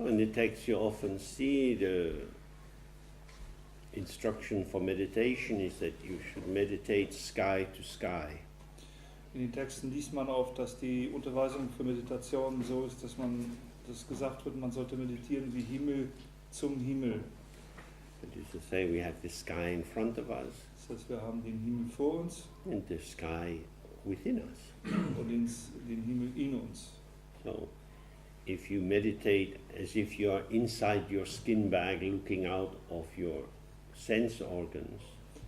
So in the text you often see the instruction for meditation is that you should meditate sky to sky. In den Texten liest man oft, dass die Unterweisung für Meditation so ist, dass gesagt wird, man sollte meditieren wie Himmel zum Himmel. That is to say, we have the sky in front of us Das heißt, wir haben den Himmel vor uns and the sky within us. und den Himmel in uns. So, if you meditate as if you are inside your skin bag looking out of your sense organs,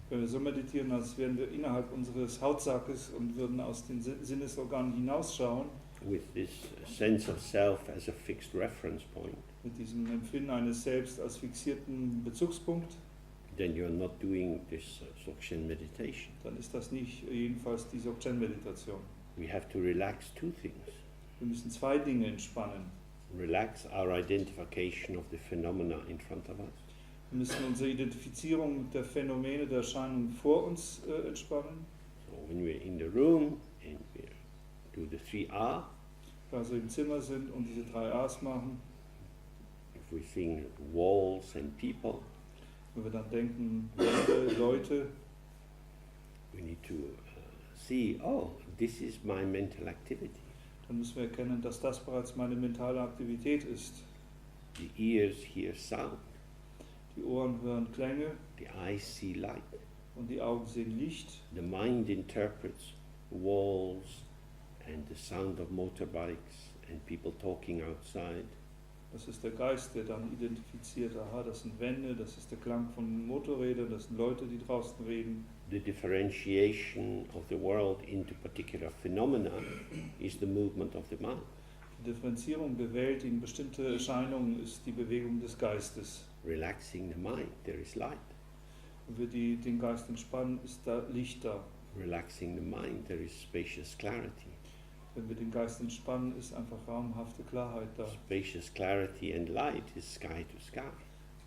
Wenn wir so meditieren, als wären wir innerhalb unseres Hautsackes und würden aus den Sinnesorganen hinausschauen, with this sense of self as a fixed reference point, mit diesem Empfinden eines Selbst als fixierten Bezugspunkt, then you're not doing this Dzogchen meditation. dann ist das nicht jedenfalls die Dzogchen-Meditation. We have to relax two things. Wir müssen zwei Dinge entspannen. Relax our identification of the phenomena in front of us, Wir müssen unsere Identifizierung der Phänomene, der Erscheinungen vor uns entspannen. so when we're in the room and we do the 3R, Also im Zimmer sind und diese 3 A's machen. if we think walls and people, Wenn wir dann denken, Wände, Leute, we need to see, oh, this is my mental activity. dann müssen wir erkennen, dass das bereits meine mentale Aktivität ist. The ears hear sound, Die Ohren hören Klänge the eyes see light, und die Augen sehen Licht. the mind interprets walls and the sound of motorbikes and people talking outside. Das ist der Geist, der dann identifiziert, aha, das sind Wände, das ist der Klang von Motorrädern, das sind Leute, die draußen reden. The differentiation of the world into particular phenomena is the movement of the mind. Die Differenzierung der Welt in bestimmte Erscheinungen ist die Bewegung des Geistes. Relaxing the mind, there is light. Wenn wir den Geist entspannen, ist da Licht da. Relaxing the mind, there is spacious clarity. Wenn wir den Geist entspannen, ist einfach raumhafte Klarheit da. Spacious clarity and light is sky to sky.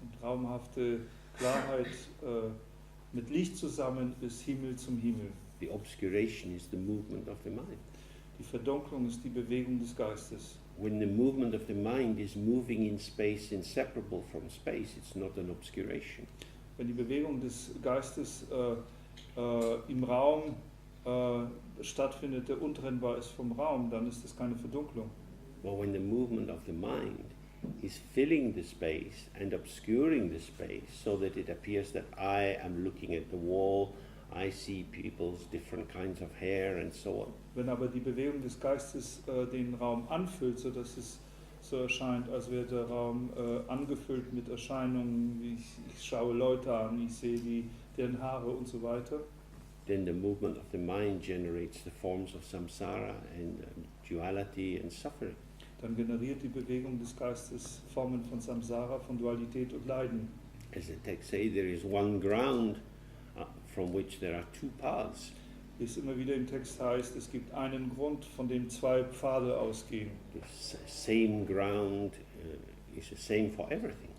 Und raumhafte Klarheit mit Licht zusammen ist Himmel zum Himmel. The obscuration is the movement of the mind. Die Verdunklung ist die Bewegung des Geistes. When the movement of the mind is moving in space inseparable from space, it's not an obscuration. Wenn die Bewegung des Geistes im Raum stattfindet, der untrennbar ist vom Raum, dann ist das keine Verdunklung. But when the movement of the mind is filling the space and obscuring the space so that it appears that I am looking at the wall, I see people's different kinds of hair and so on. Wenn aber die Bewegung des Geistes den Raum anfüllt, sodass es so erscheint, als wäre der Raum angefüllt mit Erscheinungen, wie ich schaue Leute an, ich sehe deren Haare und so weiter, Then the movement of the mind generates the forms of samsara and duality and suffering. dann generiert die Bewegung des Geistes Formen von Samsara, von Dualität und Leiden. As the text says, there is one ground from which there are two paths. Wie es immer wieder im Text heißt, es gibt einen Grund, von dem 2 Pfade ausgehen. The same ground is the same for everything.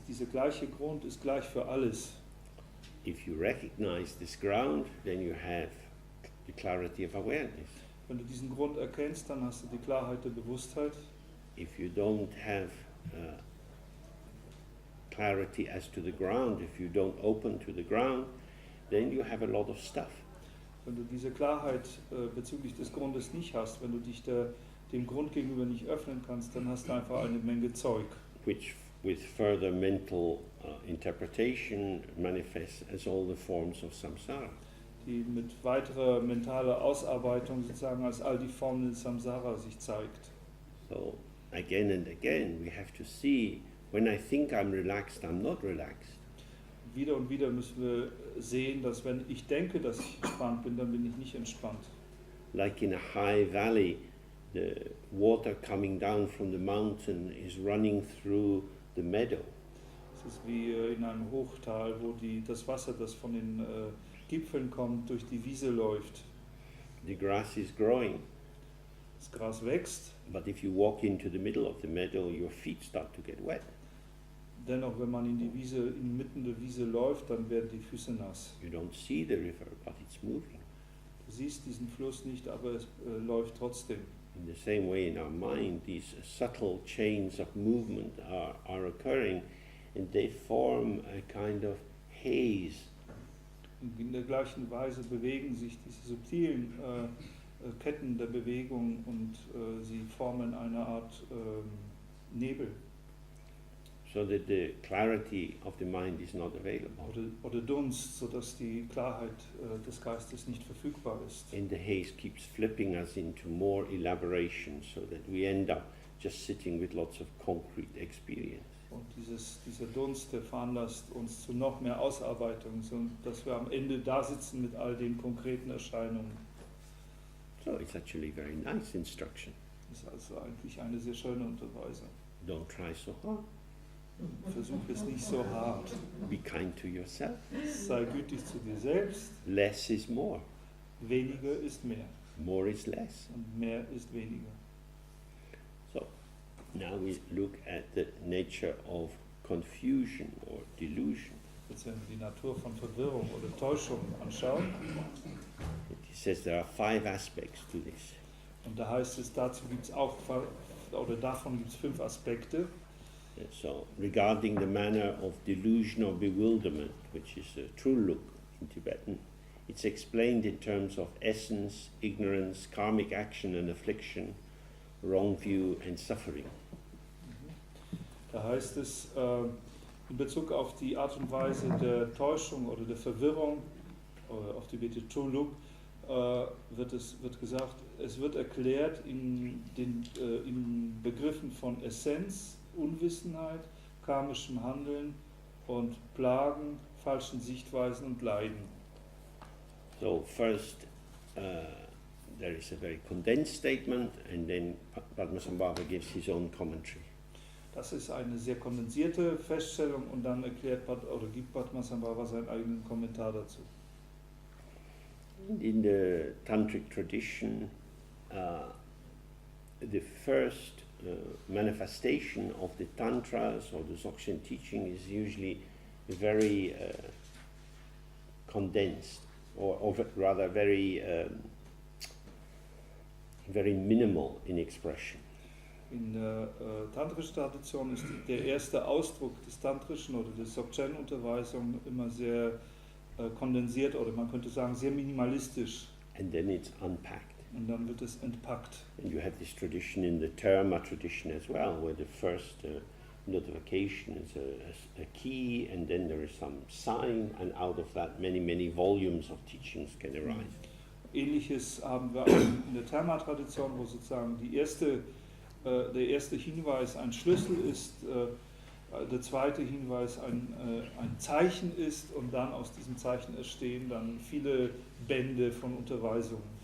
Dieser gleiche Grund ist gleich für alles. If you recognize this ground, then you have the clarity of awareness. Wenn du diesen Grund erkennst, dann hast du die Klarheit der Bewusstheit. If you don't have clarity as to the ground, if you don't open to the ground, then you have a lot of stuff. Wenn du diese Klarheit bezüglich des Grundes nicht hast, wenn du dich dem Grund gegenüber nicht öffnen kannst, dann hast du einfach eine Menge Zeug, Which with further mental interpretation manifests as all the forms of samsara. die mit weiterer mentaler Ausarbeitung sozusagen als all die Formen des Samsara sich zeigt. So again and again we have to see, when I think I'm relaxed, I'm not relaxed. Wieder und wieder müssen wir sehen, dass wenn ich denke, dass ich entspannt bin, dann bin ich nicht entspannt. Like in a high valley, the water coming down from the mountain is running through the meadow. Es ist wie in einem Hochtal, wo das Wasser, das von den Gipfeln kommt, durch die Wiese läuft. The grass is growing, Das Gras wächst, but if you walk into the middle of the meadow, your feet start to get wet. dennoch wenn man in die Wiese, inmitten der Wiese läuft, dann werden die Füße nass. You don't see the river, but it's moving. Du siehst diesen Fluss nicht, aber es läuft trotzdem. In the same way in our mind, these subtle chains of movement are occurring, and they form a kind of haze. In der gleichen Weise bewegen sich diese subtilen Ketten der Bewegung und sie formen eine Art Nebel So that the clarity of the mind is not available. oder Dunst, sodass die Klarheit des Geistes nicht verfügbar ist. And the haze keeps flipping us into more elaboration, so that we end up just sitting with lots of concrete experience. Und dieser Dunst, der veranlasst uns zu noch mehr Ausarbeitung, sodass wir am Ende da sitzen mit all den konkreten Erscheinungen. So it's actually very nice instruction. Das ist also eigentlich eine sehr schöne Unterweisung. Don't try so hard. Versuch es nicht so hart. Be kind to yourself. Sei gütig zu dir selbst. Less is more. Weniger ist mehr. More is less. Und mehr ist weniger. So now we look at the nature of confusion or delusion. Jetzt, wenn wir die Natur von Verwirrung oder Täuschung anschauen, He says there are 5 aspects to this. und da heißt es, dazu gibt es auch, oder davon gibt es 5 Aspekte. So regarding the manner of delusion or bewilderment, which is a true look in Tibetan, it's explained in terms of essence, ignorance, karmic action and affliction, wrong view and suffering. Da heißt es, in Bezug auf die Art und Weise der Täuschung oder der Verwirrung, auf die Bitte True Look, wird gesagt, es wird erklärt in Begriffen von Essenz, Unwissenheit, karmischem Handeln und Plagen, falschen Sichtweisen und Leiden. So first, there is a very condensed statement, and then Padmasambhava gives his own commentary. Das ist eine sehr kondensierte Feststellung und dann gibt Padmasambhava seinen eigenen Kommentar dazu. In the tantric tradition, the first manifestation of the tantras or the Dzogchen teaching is usually very condensed, or rather very minimal in expression. In der tantrischen Tradition ist der erste Ausdruck des tantrischen oder der Dzogchen-Unterweisung immer sehr kondensiert oder man könnte sagen sehr minimalistisch. And then it's unpacked. Und dann wird es entpackt. And you have this tradition in the Terma tradition as well, where the first notification is a key, and then there is some sign, and out of that many volumes of teachings can arise. Ähnliches haben wir in der Terma-Tradition, wo sozusagen der erste Hinweis ein Schlüssel ist, der zweite Hinweis ein Zeichen ist und dann aus diesem Zeichen entstehen dann viele Bände von Unterweisungen.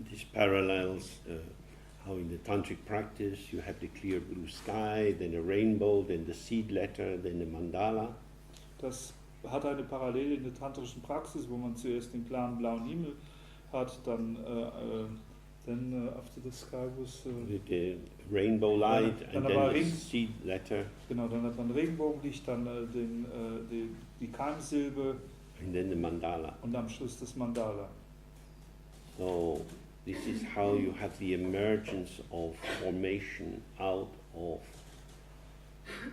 This parallels how in the tantric practice you have the clear blue sky, then a rainbow, then the seed letter, then the mandala. Das hat eine Parallele in der tantrischen Praxis, wo man zuerst den klaren blauen Himmel hat, dann after the sky was the rainbow light, dann and then the seed letter. Genau, dann hat man Regenbogenlicht, dann die Keimsilbe And then the mandala. und am Schluss das Mandala. So this is how you have the emergence of formation out of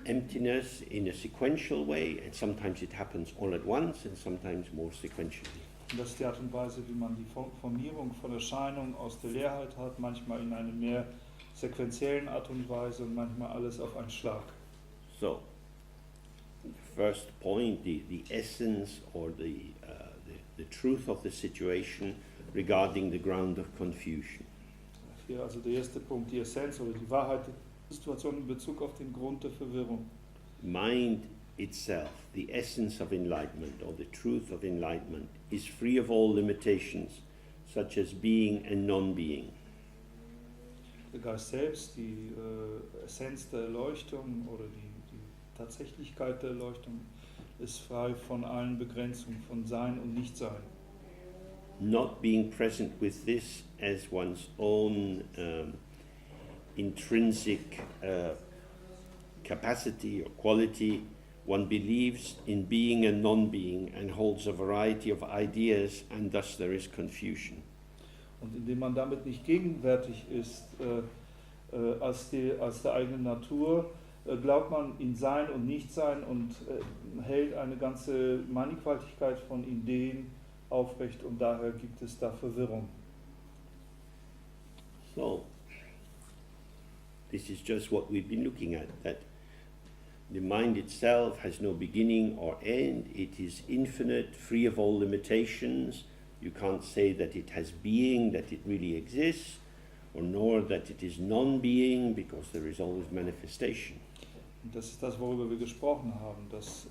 emptiness in a sequential way, and sometimes it happens all at once and sometimes more sequentially. Und das ist die Art und Weise, wie man die Formierung von Erscheinungen aus der Leerheit hat, manchmal in einer mehr sequenziellen Art und Weise und manchmal alles auf einen Schlag. So, first point, the essence or the truth of the situation regarding the ground of confusion. Hier also der erste Punkt, die Essenz oder die Wahrheit der Situation in Bezug auf den Grund der Verwirrung. Mind itself, the essence of enlightenment or the truth of enlightenment, is free of all limitations, such as being and non-being. Der Geist selbst, die Essenz der Erleuchtung oder die Tatsächlichkeit der Erleuchtung ist frei von allen Begrenzungen, von Sein und Nichtsein. Not being present with this as one's own intrinsic capacity or quality, one believes in being and non-being and holds a variety of ideas, and thus there is confusion. Und indem man damit nicht gegenwärtig ist als der eigenen Natur, glaubt man in Sein und Nichtsein und hält eine ganze Mannigfaltigkeit von Ideen aufrecht und daher gibt es da Verwirrung. So, this is just what we've been looking at, that the mind itself has no beginning or end, it is infinite, free of all limitations. You can't say that it has being, that it really exists, or nor that it is non-being, because there is always manifestation. Und das ist das, worüber wir gesprochen haben, dass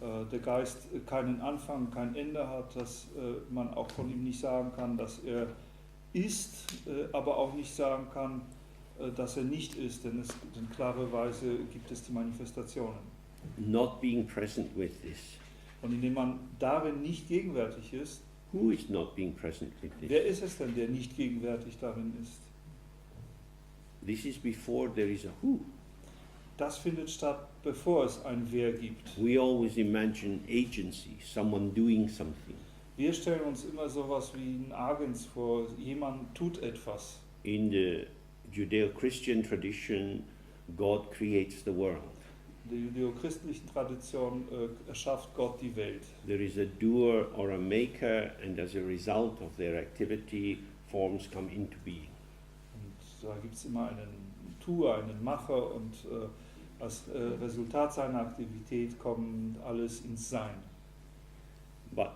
der Geist keinen Anfang, kein Ende hat, dass man auch von ihm nicht sagen kann, dass er ist, aber auch nicht sagen kann, dass er nicht ist, denn in klarer Weise gibt es die Manifestationen. Not being present with this. Und indem man darin nicht gegenwärtig ist, Who is not being present with this? wer ist es denn, der nicht gegenwärtig darin ist? This is before there is a who. Das findet statt, bevor es ein Wer gibt. We always imagine agency, someone doing something. Wir stellen uns immer sowas wie ein Agens vor, jemand tut etwas. In the Judeo-Christian tradition, God creates the world. In der judeo-christlichen Tradition erschafft Gott die Welt. There is a doer or a maker, and as a result of their activity, forms come into being. Und da gibt es immer einen Tuer, einen Macher und als Resultat seiner Aktivität kommt alles ins Sein. But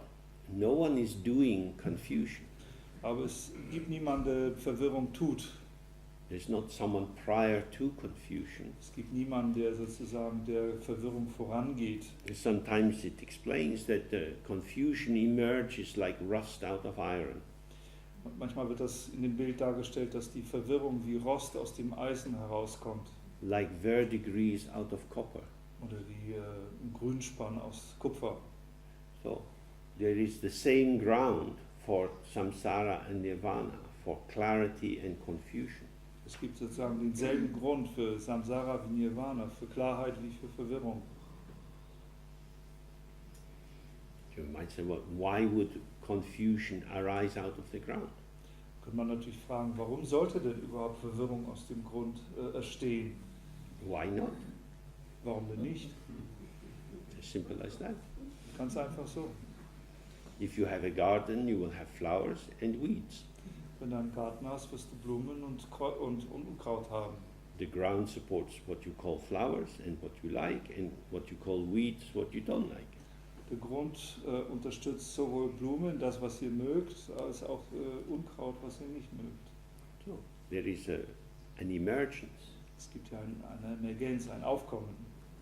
no one is doing confusion. Aber es gibt niemanden, der Verwirrung tut. There's not someone prior to confusion. Es gibt niemanden, der sozusagen der Verwirrung vorangeht. Sometimes it explains that the confusion emerges like rust out of iron. Und manchmal wird das in dem Bild dargestellt, dass die Verwirrung wie Rost aus dem Eisen herauskommt. Like verdigris out of copper. Oder wie ein Grünspann aus Kupfer. So there is the same ground for samsara and nirvana, for clarity and confusion. Es gibt sozusagen denselben Grund für Samsara wie Nirvana, für Klarheit wie für Verwirrung. You might say, well, why would confusion arise out of the ground? Könnte man natürlich fragen, warum sollte denn überhaupt Verwirrung aus dem Grund entstehen? Why not? Warum denn nicht? As simple as that. Ganz einfach so. If you have a garden, you will have flowers and weeds. Wenn du einen Garten hast, wirst du Blumen und Unkraut haben. The ground supports what you call flowers and what you like, and what you call weeds, what you don't like. Der Grund unterstützt sowohl Blumen, das was ihr mögt, als auch Unkraut, was ihr nicht mögt. So there is an emergence. Es gibt ja eine Emergenz, ein Aufkommen.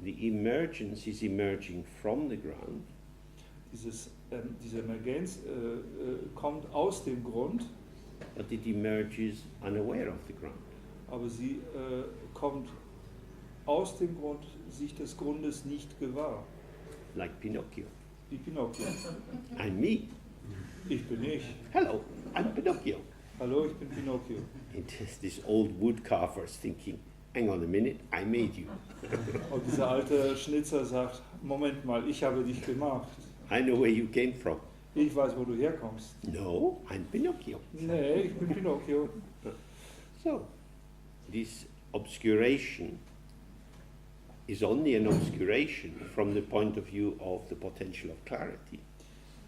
The emergence is emerging from the ground. Diese Emergenz kommt aus dem Grund, but it emerges unaware of the ground. aber sie kommt aus dem Grund, sich des Grundes nicht gewahr. Like Pinocchio. Wie Pinocchio. I'm me. Ich bin ich. Hello, I'm Pinocchio. Hallo, ich bin Pinocchio. And this old woodcarver's thinking, hang on a minute, I made you. Und dieser alte Schnitzer sagt, Moment mal, ich habe dich gemacht. I know where you came from. Ich weiß, wo du herkommst. No, I'm Pinocchio. Nee, ich bin Pinocchio. So, this obscuration is only an obscuration from the point of view of the potential of clarity.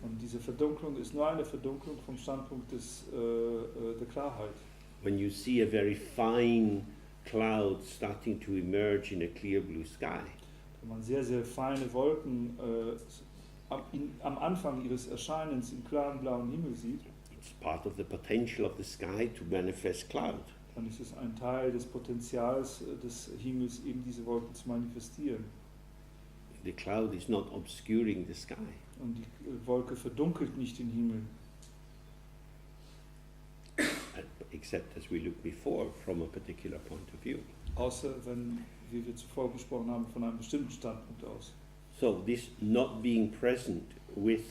Und diese Verdunklung ist nur eine Verdunklung vom Standpunkt der Klarheit. When you see a very fine cloud starting to emerge in a clear blue sky, Wenn man sehr, sehr feine Wolken am Anfang ihres Erscheinens im klaren blauen Himmel sieht, it's part of the potential of the sky to manifest cloud. dann ist es ein Teil des Potenzials des Himmels, eben diese Wolken zu manifestieren. The cloud is not obscuring the sky. Und die Wolke verdunkelt nicht den Himmel. Except as we looked before, from a particular point of view. Außer wenn, wie wir zuvor gesprochen haben, von einem bestimmten Standpunkt aus. So this not being present with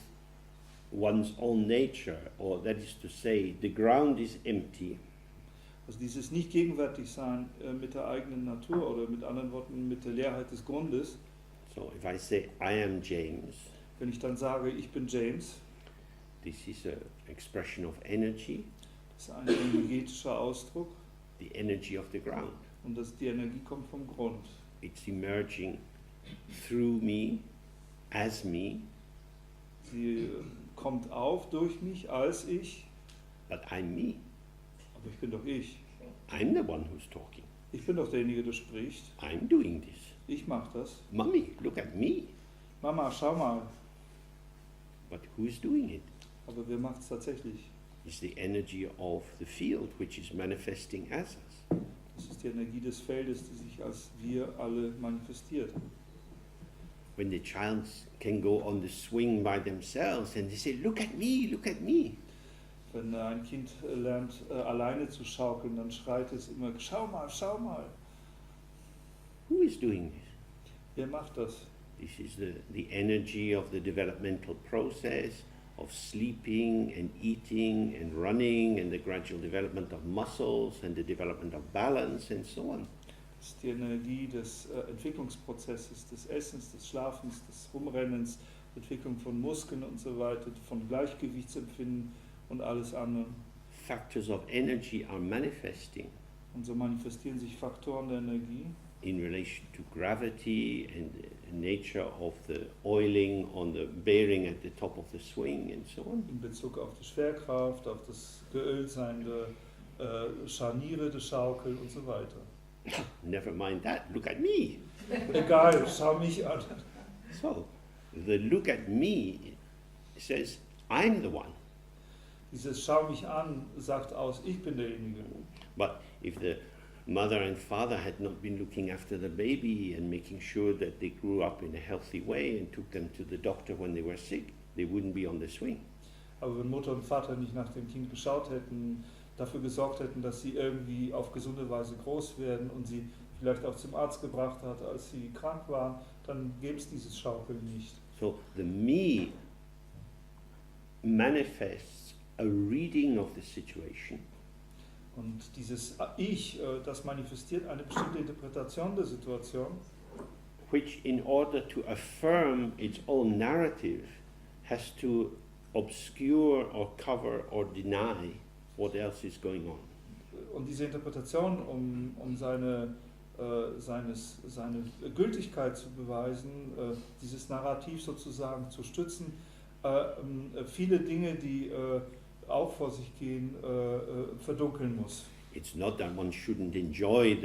one's own nature, or that is to say, the ground is empty, Also dieses nicht gegenwärtig sein mit der eigenen Natur oder mit anderen Worten mit der Leerheit des Grundes. so if I say I am James, Wenn ich dann sage, ich bin James, this is an expression of energy, ist ein energetischer Ausdruck the energy of the ground. und die Energie kommt vom Grund. It's emerging through me, as me, Sie kommt auf durch mich als ich, but I'm me. aber ich bin doch ich. I'm the one who's talking. Ich bin doch derjenige, der spricht. I'm doing this. Ich mache das. Mummy, look at me. Mama, schau mal. But who's doing it? Aber wer macht es tatsächlich? It's the energy of the field which is manifesting as us. Das ist die Energie des Feldes, die sich als wir alle manifestiert. When the child can go on the swing by themselves and they say, look at me, look at me. Wenn ein Kind lernt, alleine zu schaukeln, dann schreit es immer, schau mal, schau mal. Who is doing this? Wer macht das? This is the energy of the developmental process of sleeping and eating and running and the gradual development of muscles and the development of balance and so on. Das ist die Energie des Entwicklungsprozesses, des Essens, des Schlafens, des Rumrennens, Entwicklung von Muskeln und so weiter, von Gleichgewichtsempfinden und alles andere. Factors of energy are manifesting Und so manifestieren sich Faktoren der Energie in relation to gravity and the nature of the oiling on the bearing at the top of the swing and so on. in Bezug auf die Schwerkraft, auf das Geöltsein der Scharniere, der Schaukel und so weiter. Never mind that, look at me. Egal, schau mich an. So, the look at me says, I'm the one. Dieses Schau mich an sagt aus, ich bin derjenige. But if the mother and father had not been looking after the baby and making sure that they grew up in a healthy way and took them to the doctor when they were sick, they wouldn't be on the swing. Aber wenn Mutter und Vater nicht nach dem Kind geschaut hätten, dafür gesorgt hätten, dass sie irgendwie auf gesunde Weise groß werden und sie vielleicht auch zum Arzt gebracht hat, als sie krank waren, dann gäbe es dieses Schaukeln nicht. So the me manifests a reading of the situation, Und dieses Ich, das manifestiert eine bestimmte Interpretation der Situation, which in order to affirm its own narrative has to obscure or cover or deny what else is going on. und diese Interpretation, um seine Gültigkeit zu beweisen, dieses Narrativ sozusagen zu stützen, viele Dinge, die auch vor sich gehen, verdunkeln muss. It's not that one shouldn't enjoy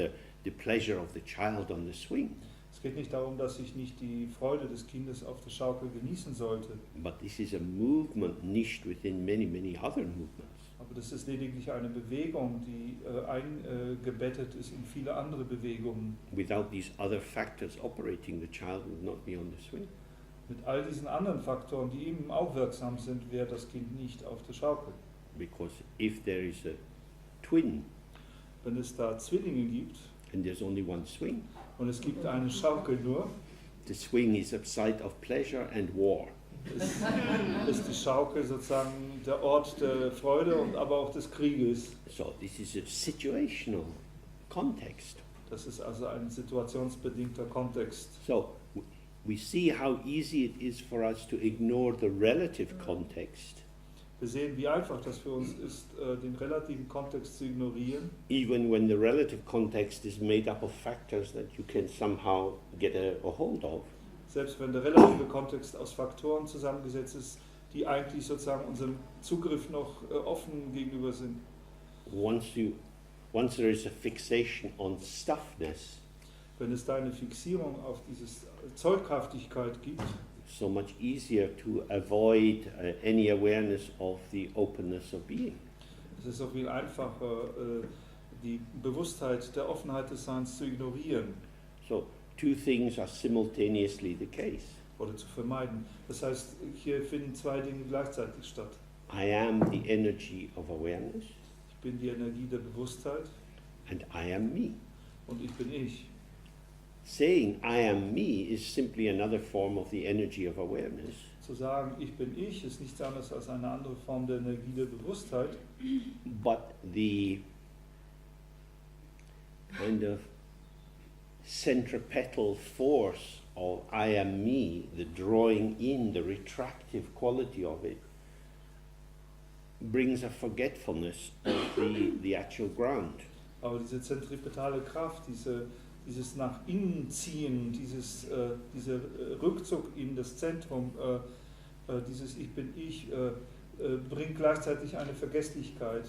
the pleasure of the child on the swing, Es geht nicht darum, dass ich nicht die Freude des Kindes auf der Schaukel genießen sollte, but this is a movement niched within many, many other movements. aber das ist lediglich eine Bewegung, die eingebettet ist in viele andere Bewegungen. Without these other factors operating, the child would not be on the swing. Mit all diesen anderen Faktoren, die eben auch wirksam sind, wäre das Kind nicht auf der Schaukel. Because if there is a twin Wenn es da Zwillinge gibt and there's only one swing, und es gibt eine Schaukel nur, the swing is a site of pleasure and war. ist die Schaukel sozusagen der Ort der Freude und aber auch des Krieges. So this is a situational context. Das ist also ein situationsbedingter Kontext. So we see how easy it is for us to ignore the relative context, Wir sehen, wie einfach das für uns ist, den relativen Kontext zu ignorieren, even when the relative context is made up of factors that you can somehow get a hold of. selbst wenn der relative Kontext aus Faktoren zusammengesetzt ist, die eigentlich sozusagen unserem Zugriff noch offen gegenüber sind. Once there is a fixation on stuffness, Wenn es da eine Fixierung auf diese Zollkraftigkeit gibt, so much easier to avoid any awareness of the openness of being. es ist auch viel einfacher, die Bewusstheit der Offenheit des Seins zu ignorieren So two things are simultaneously the case. oder zu vermeiden. Das heißt, hier finden zwei Dinge gleichzeitig statt. I am the energy of awareness Ich bin die Energie der Bewusstheit and I am me. und ich bin ich. Saying I am me is simply another form of the energy of awareness, Zu sagen, ich bin ich, ist nichts anderes als eine andere Form der Energie der Bewusstheit. but the kind of centripetal force of I am me, the drawing in, the retractive quality of it, brings a forgetfulness of the actual ground. Aber diese zentripetale Kraft, dieses nach innen ziehen, dieser Rückzug in das Zentrum, dieses Ich bin ich, bringt gleichzeitig eine Vergesslichkeit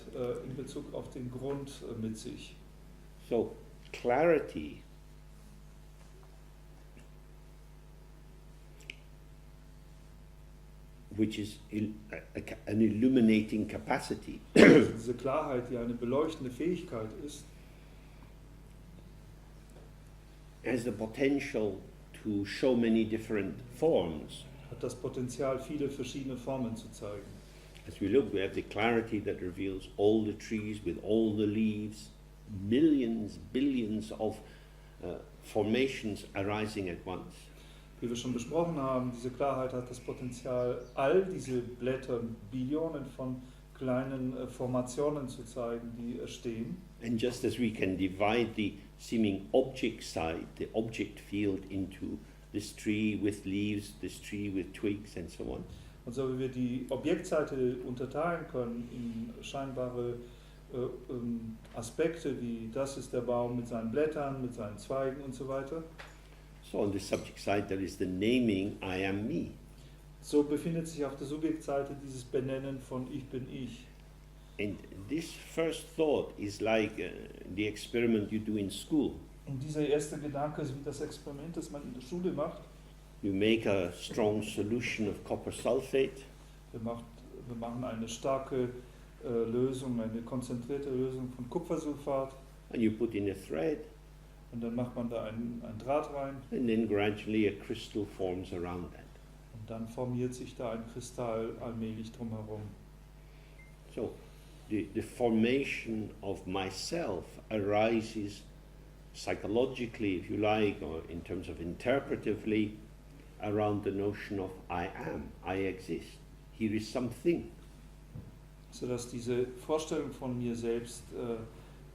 in Bezug auf den Grund mit sich. So, clarity which is an illuminating capacity, Also diese Klarheit, die eine beleuchtende Fähigkeit ist, has the potential to show many different forms. hat das Potenzial, viele verschiedene Formen zu zeigen. As we look, we have the clarity that reveals all the trees with all the leaves, millions, billions of formations arising at once. Wie wir schon besprochen haben, diese Klarheit hat das Potenzial, all diese Blätter, Billionen von kleinen Formationen zu zeigen, die entstehen. And just as we can divide the seeming object side, the object field, into this tree with leaves, this tree with twigs, and so on, Und so wie wir die Objektseite unterteilen können in scheinbare Aspekte, wie das ist der Baum mit seinen Blättern, mit seinen Zweigen und so weiter. so on the subject side there is the naming I am me. So befindet sich auf der Subjektseite dieses Benennen von Ich bin ich. And this first thought is like the experiment you do in school. Und dieser erste Gedanke ist wie das Experiment, das man in der Schule macht. You make a strong solution of copper sulfate, Wir machen eine starke Lösung, eine konzentrierte Lösung von Kupfersulfat. and you put in a thread, Und dann macht man da ein Draht rein. and then gradually a crystal forms around that. Und dann formiert sich da ein Kristall allmählich drumherum. So the formation of myself arises psychologically, if you like, or in terms of interpretively, around the notion of I am, I exist. Here is something. Sodass diese Vorstellung von mir selbst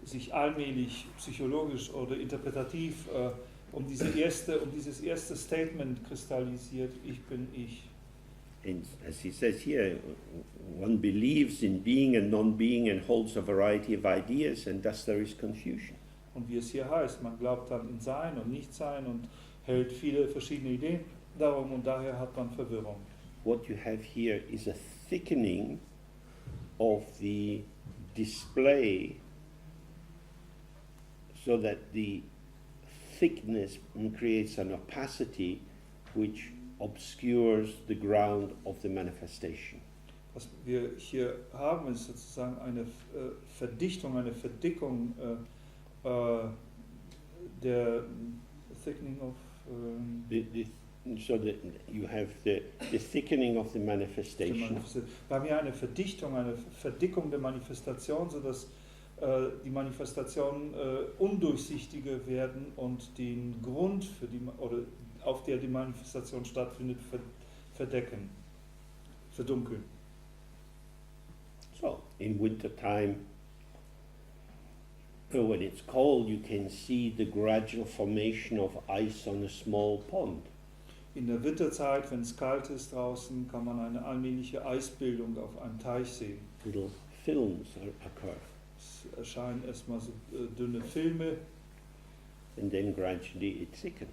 sich allmählich psychologisch oder interpretativ um dieses erste Statement kristallisiert, ich bin ich. And as he says here, one believes in being and non-being and holds a variety of ideas, and thus there is confusion. Und wie es hier heißt, man glaubt dann in Sein und Nichtsein und hält viele verschiedene Ideen darum und daher hat man Verwirrung. What you have here is a thickening of the display, so that the thickness creates an opacity which obscures the ground of the manifestation. Was wir hier haben, ist sozusagen eine Verdichtung, eine Verdickung der thickening of So that you have the thickening of the manifestation, wir haben hier eine Verdichtung, eine Verdickung der Manifestation, sodass die Manifestationen undurchsichtiger werden und den Grund für oder auf der die Manifestation stattfindet, verdecken, verdunkeln. So in winter time, when it's cold, you can see the gradual formation of ice on a small pond. In der Winterzeit, wenn es kalt ist draußen, kann man eine allmähliche Eisbildung auf einem Teich sehen. Little films occur, Es erscheinen erstmal so dünne Filme and then gradually it thickens.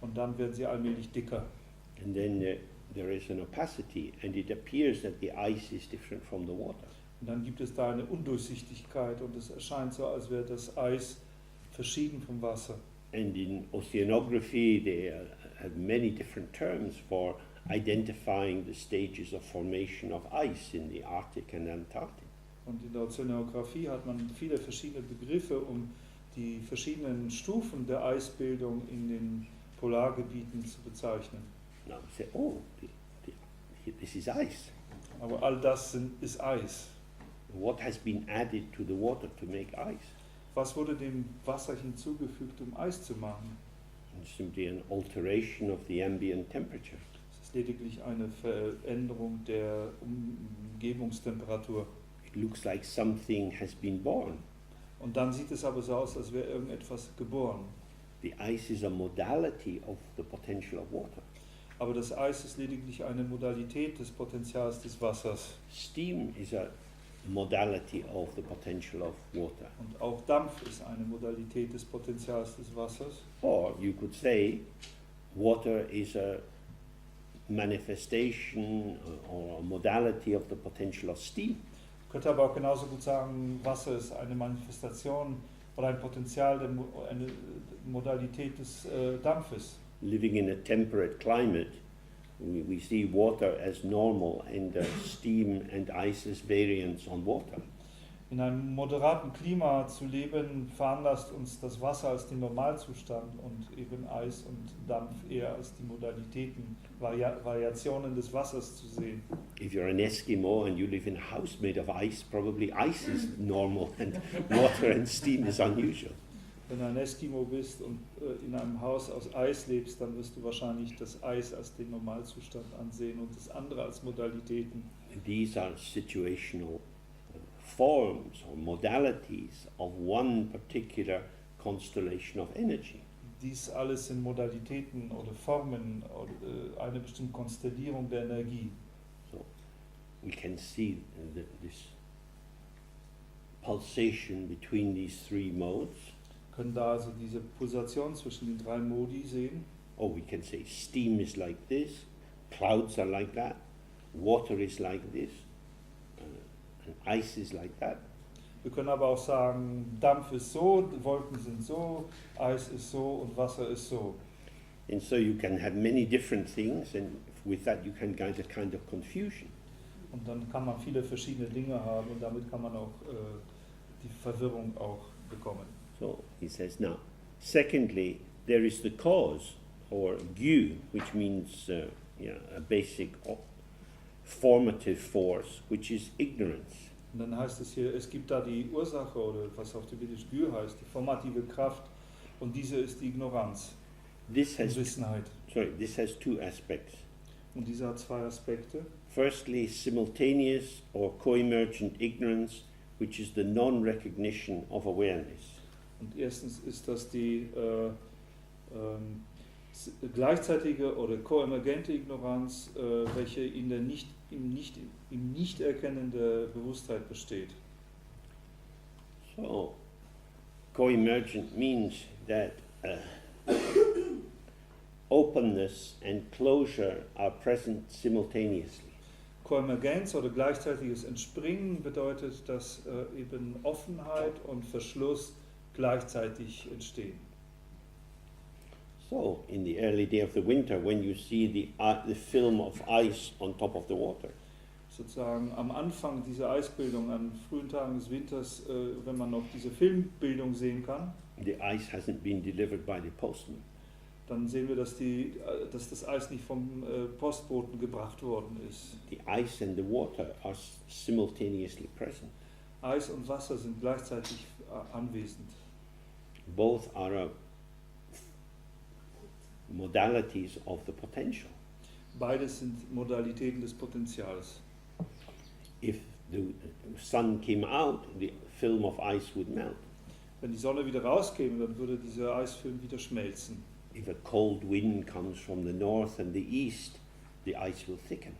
und dann werden sie allmählich dicker. And then there is an opacity, and it appears that the ice is different from the water. Und dann gibt es da eine Undurchsichtigkeit und es erscheint so, als wäre das Eis verschieden vom Wasser. And in oceanography, they have many different terms for identifying the stages of formation of ice in the Arctic and Antarctic. Und in der Ozeanographie hat man viele verschiedene Begriffe, um die verschiedenen Stufen der Eisbildung in den Polargebieten zu bezeichnen. Now we say, oh, this is ice. Aber all das ist Eis. What has been added to the water to make ice? Was wurde dem Wasser hinzugefügt, um Eis zu machen? It's simply an alteration of the ambient temperature. Es ist lediglich eine Veränderung der Umgebungstemperatur. It looks like something has been born. Und dann sieht es aber so aus, als wäre irgendetwas geboren. The ice is a modality of the potential of water. Aber das Eis ist lediglich eine Modalität des Potenzials des Wassers. Steam is a modality of the potential of water. Und auch Dampf ist eine Modalität des Potenzials des Wassers. Or you could say water is a manifestation or a modality of the potential of steam. Ich könnte aber auch genauso gut sagen, Wasser ist eine Manifestation oder ein Potenzial, eine Modalität des Dampfes. Living in a temperate climate, we see water as normal and steam and ice as variants on water. In einem moderaten Klima zu leben, veranlasst uns das Wasser als den Normalzustand und eben Eis und Dampf eher als die Modalitäten, Variationen des Wassers zu sehen. If you're an Eskimo and you live in a house made of ice, probably ice is normal and water and steam is unusual. Wenn du ein Eskimo bist und in einem Haus aus Eis lebst, dann wirst du wahrscheinlich das Eis als den Normalzustand ansehen und das andere als Modalitäten. These are situational forms or modalities of one particular constellation of energy. Dies alles sind Modalitäten oder Formen oder eine bestimmte Konstellierung der Energie. So we can see this pulsation between these three modes. Wir können da also diese Pulsation zwischen den drei Modi sehen. Or we can say steam is like this, clouds are like that, water is like this, and ice is like that. Wir können aber auch sagen, Dampf ist so, Wolken sind so, Eis ist so und Wasser ist so. And so you can have many different things, and with that you can get a kind of confusion. Und dann kann man viele verschiedene Dinge haben und damit kann man auch die Verwirrung auch bekommen. So he says now, secondly, there is the cause, or gu, which means a basic formative force, which is ignorance. Und dann heißt es hier, es gibt da die Ursache oder was auf Tibetisch Gü heißt, die formative Kraft und diese ist die Ignoranz, This has, Unwissenheit. this has two aspects. Und diese hat zwei Aspekte. Firstly, simultaneous or co-emergent ignorance, which is the non-recognition of awareness. Und erstens ist das die gleichzeitige oder koemergente Ignoranz, welche in der im Nichterkennen der Bewusstheit besteht. So, co-emergent means that openness and closure are present simultaneously. Koemergenz oder gleichzeitiges Entspringen bedeutet, dass eben Offenheit und Verschluss gleichzeitig entstehen. So, in the early day of the winter, when you see the film of ice on top of the water, Sozusagen am Anfang dieser Eisbildung, an frühen Tagen des Winters, wenn man noch diese Filmbildung sehen kann, the ice hasn't been delivered by the postman. dann sehen wir, dass das Eis nicht vom Postboten gebracht worden ist. The ice and the water are simultaneously present. Eis und Wasser sind gleichzeitig anwesend. Both are modalities of the potential. Beides sind Modalitäten des Potenzials. If the sun came out, the film of ice would melt. Wenn die Sonne wieder rauskäme, dann würde dieser Eisfilm wieder schmelzen. If a cold wind comes from the north and the east, the ice will thicken.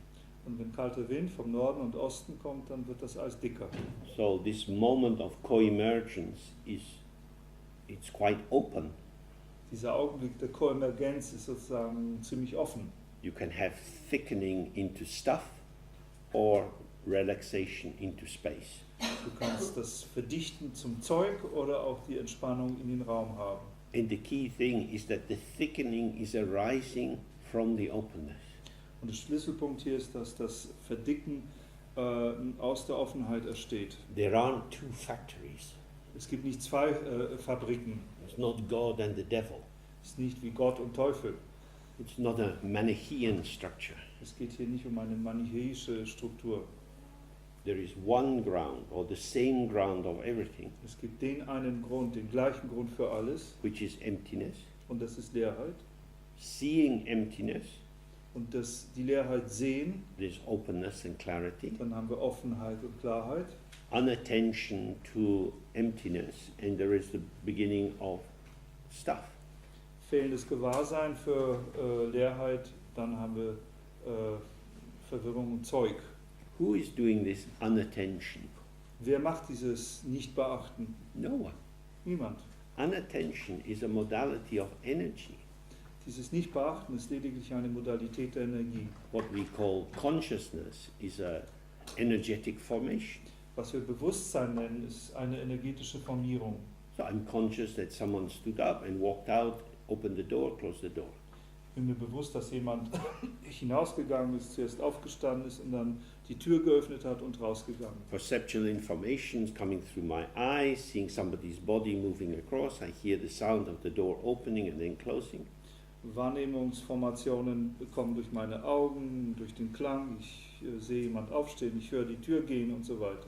Und wenn kalter Wind vom Norden und Osten kommt, dann wird das Eis dicker. So this moment of co-emergence it's quite open. Dieser Augenblick der Koemergenz ist sozusagen ziemlich offen. You can have thickening into stuff or relaxation into space. Du kannst das Verdichten zum Zeug oder auch die Entspannung in den Raum haben. And the key thing is that the thickening is arising from the openness. Und der Schlüsselpunkt hier ist, dass das Verdicken aus der Offenheit entsteht. There aren't two factories. Es gibt nicht zwei Fabriken. It's not God and the devil. Es ist nicht wie Gott und Teufel. It's not a Manichaean structure. Es geht hier nicht um eine manichäische Struktur. There is one ground or the same ground of everything, Es gibt den einen Grund, den gleichen Grund für alles, which is emptiness. und das ist Leerheit. Seeing emptiness, Und die Leerheit sehen, there's openness and clarity. dann haben wir Offenheit und Klarheit. Unattention to emptiness, and there is the beginning of stuff. Fehlendes Gewahrsein für Leerheit, dann haben wir Verwirrung und Zeug. Who is doing this unattention? Wer macht dieses Nicht-Beachten? No one. Niemand. Unattention is a modality of energy. Dieses Nicht-Beachten ist lediglich eine Modalität der Energie. What we call consciousness is a energetic formation. Was wir Bewusstsein nennen, ist eine energetische Formierung. So I'm conscious that someone stood up and walked out, opened the door, closed the door. Ich bin mir bewusst, dass jemand hinausgegangen ist, zuerst aufgestanden ist und dann die Tür geöffnet hat und rausgegangen. Perceptual information is coming through my eyes, seeing somebody's body moving across. I hear the sound of the door opening and then closing. Wahrnehmungsformationen kommen durch meine Augen, durch den Klang. Ich sehe jemand aufstehen, ich höre die Tür gehen und so weiter.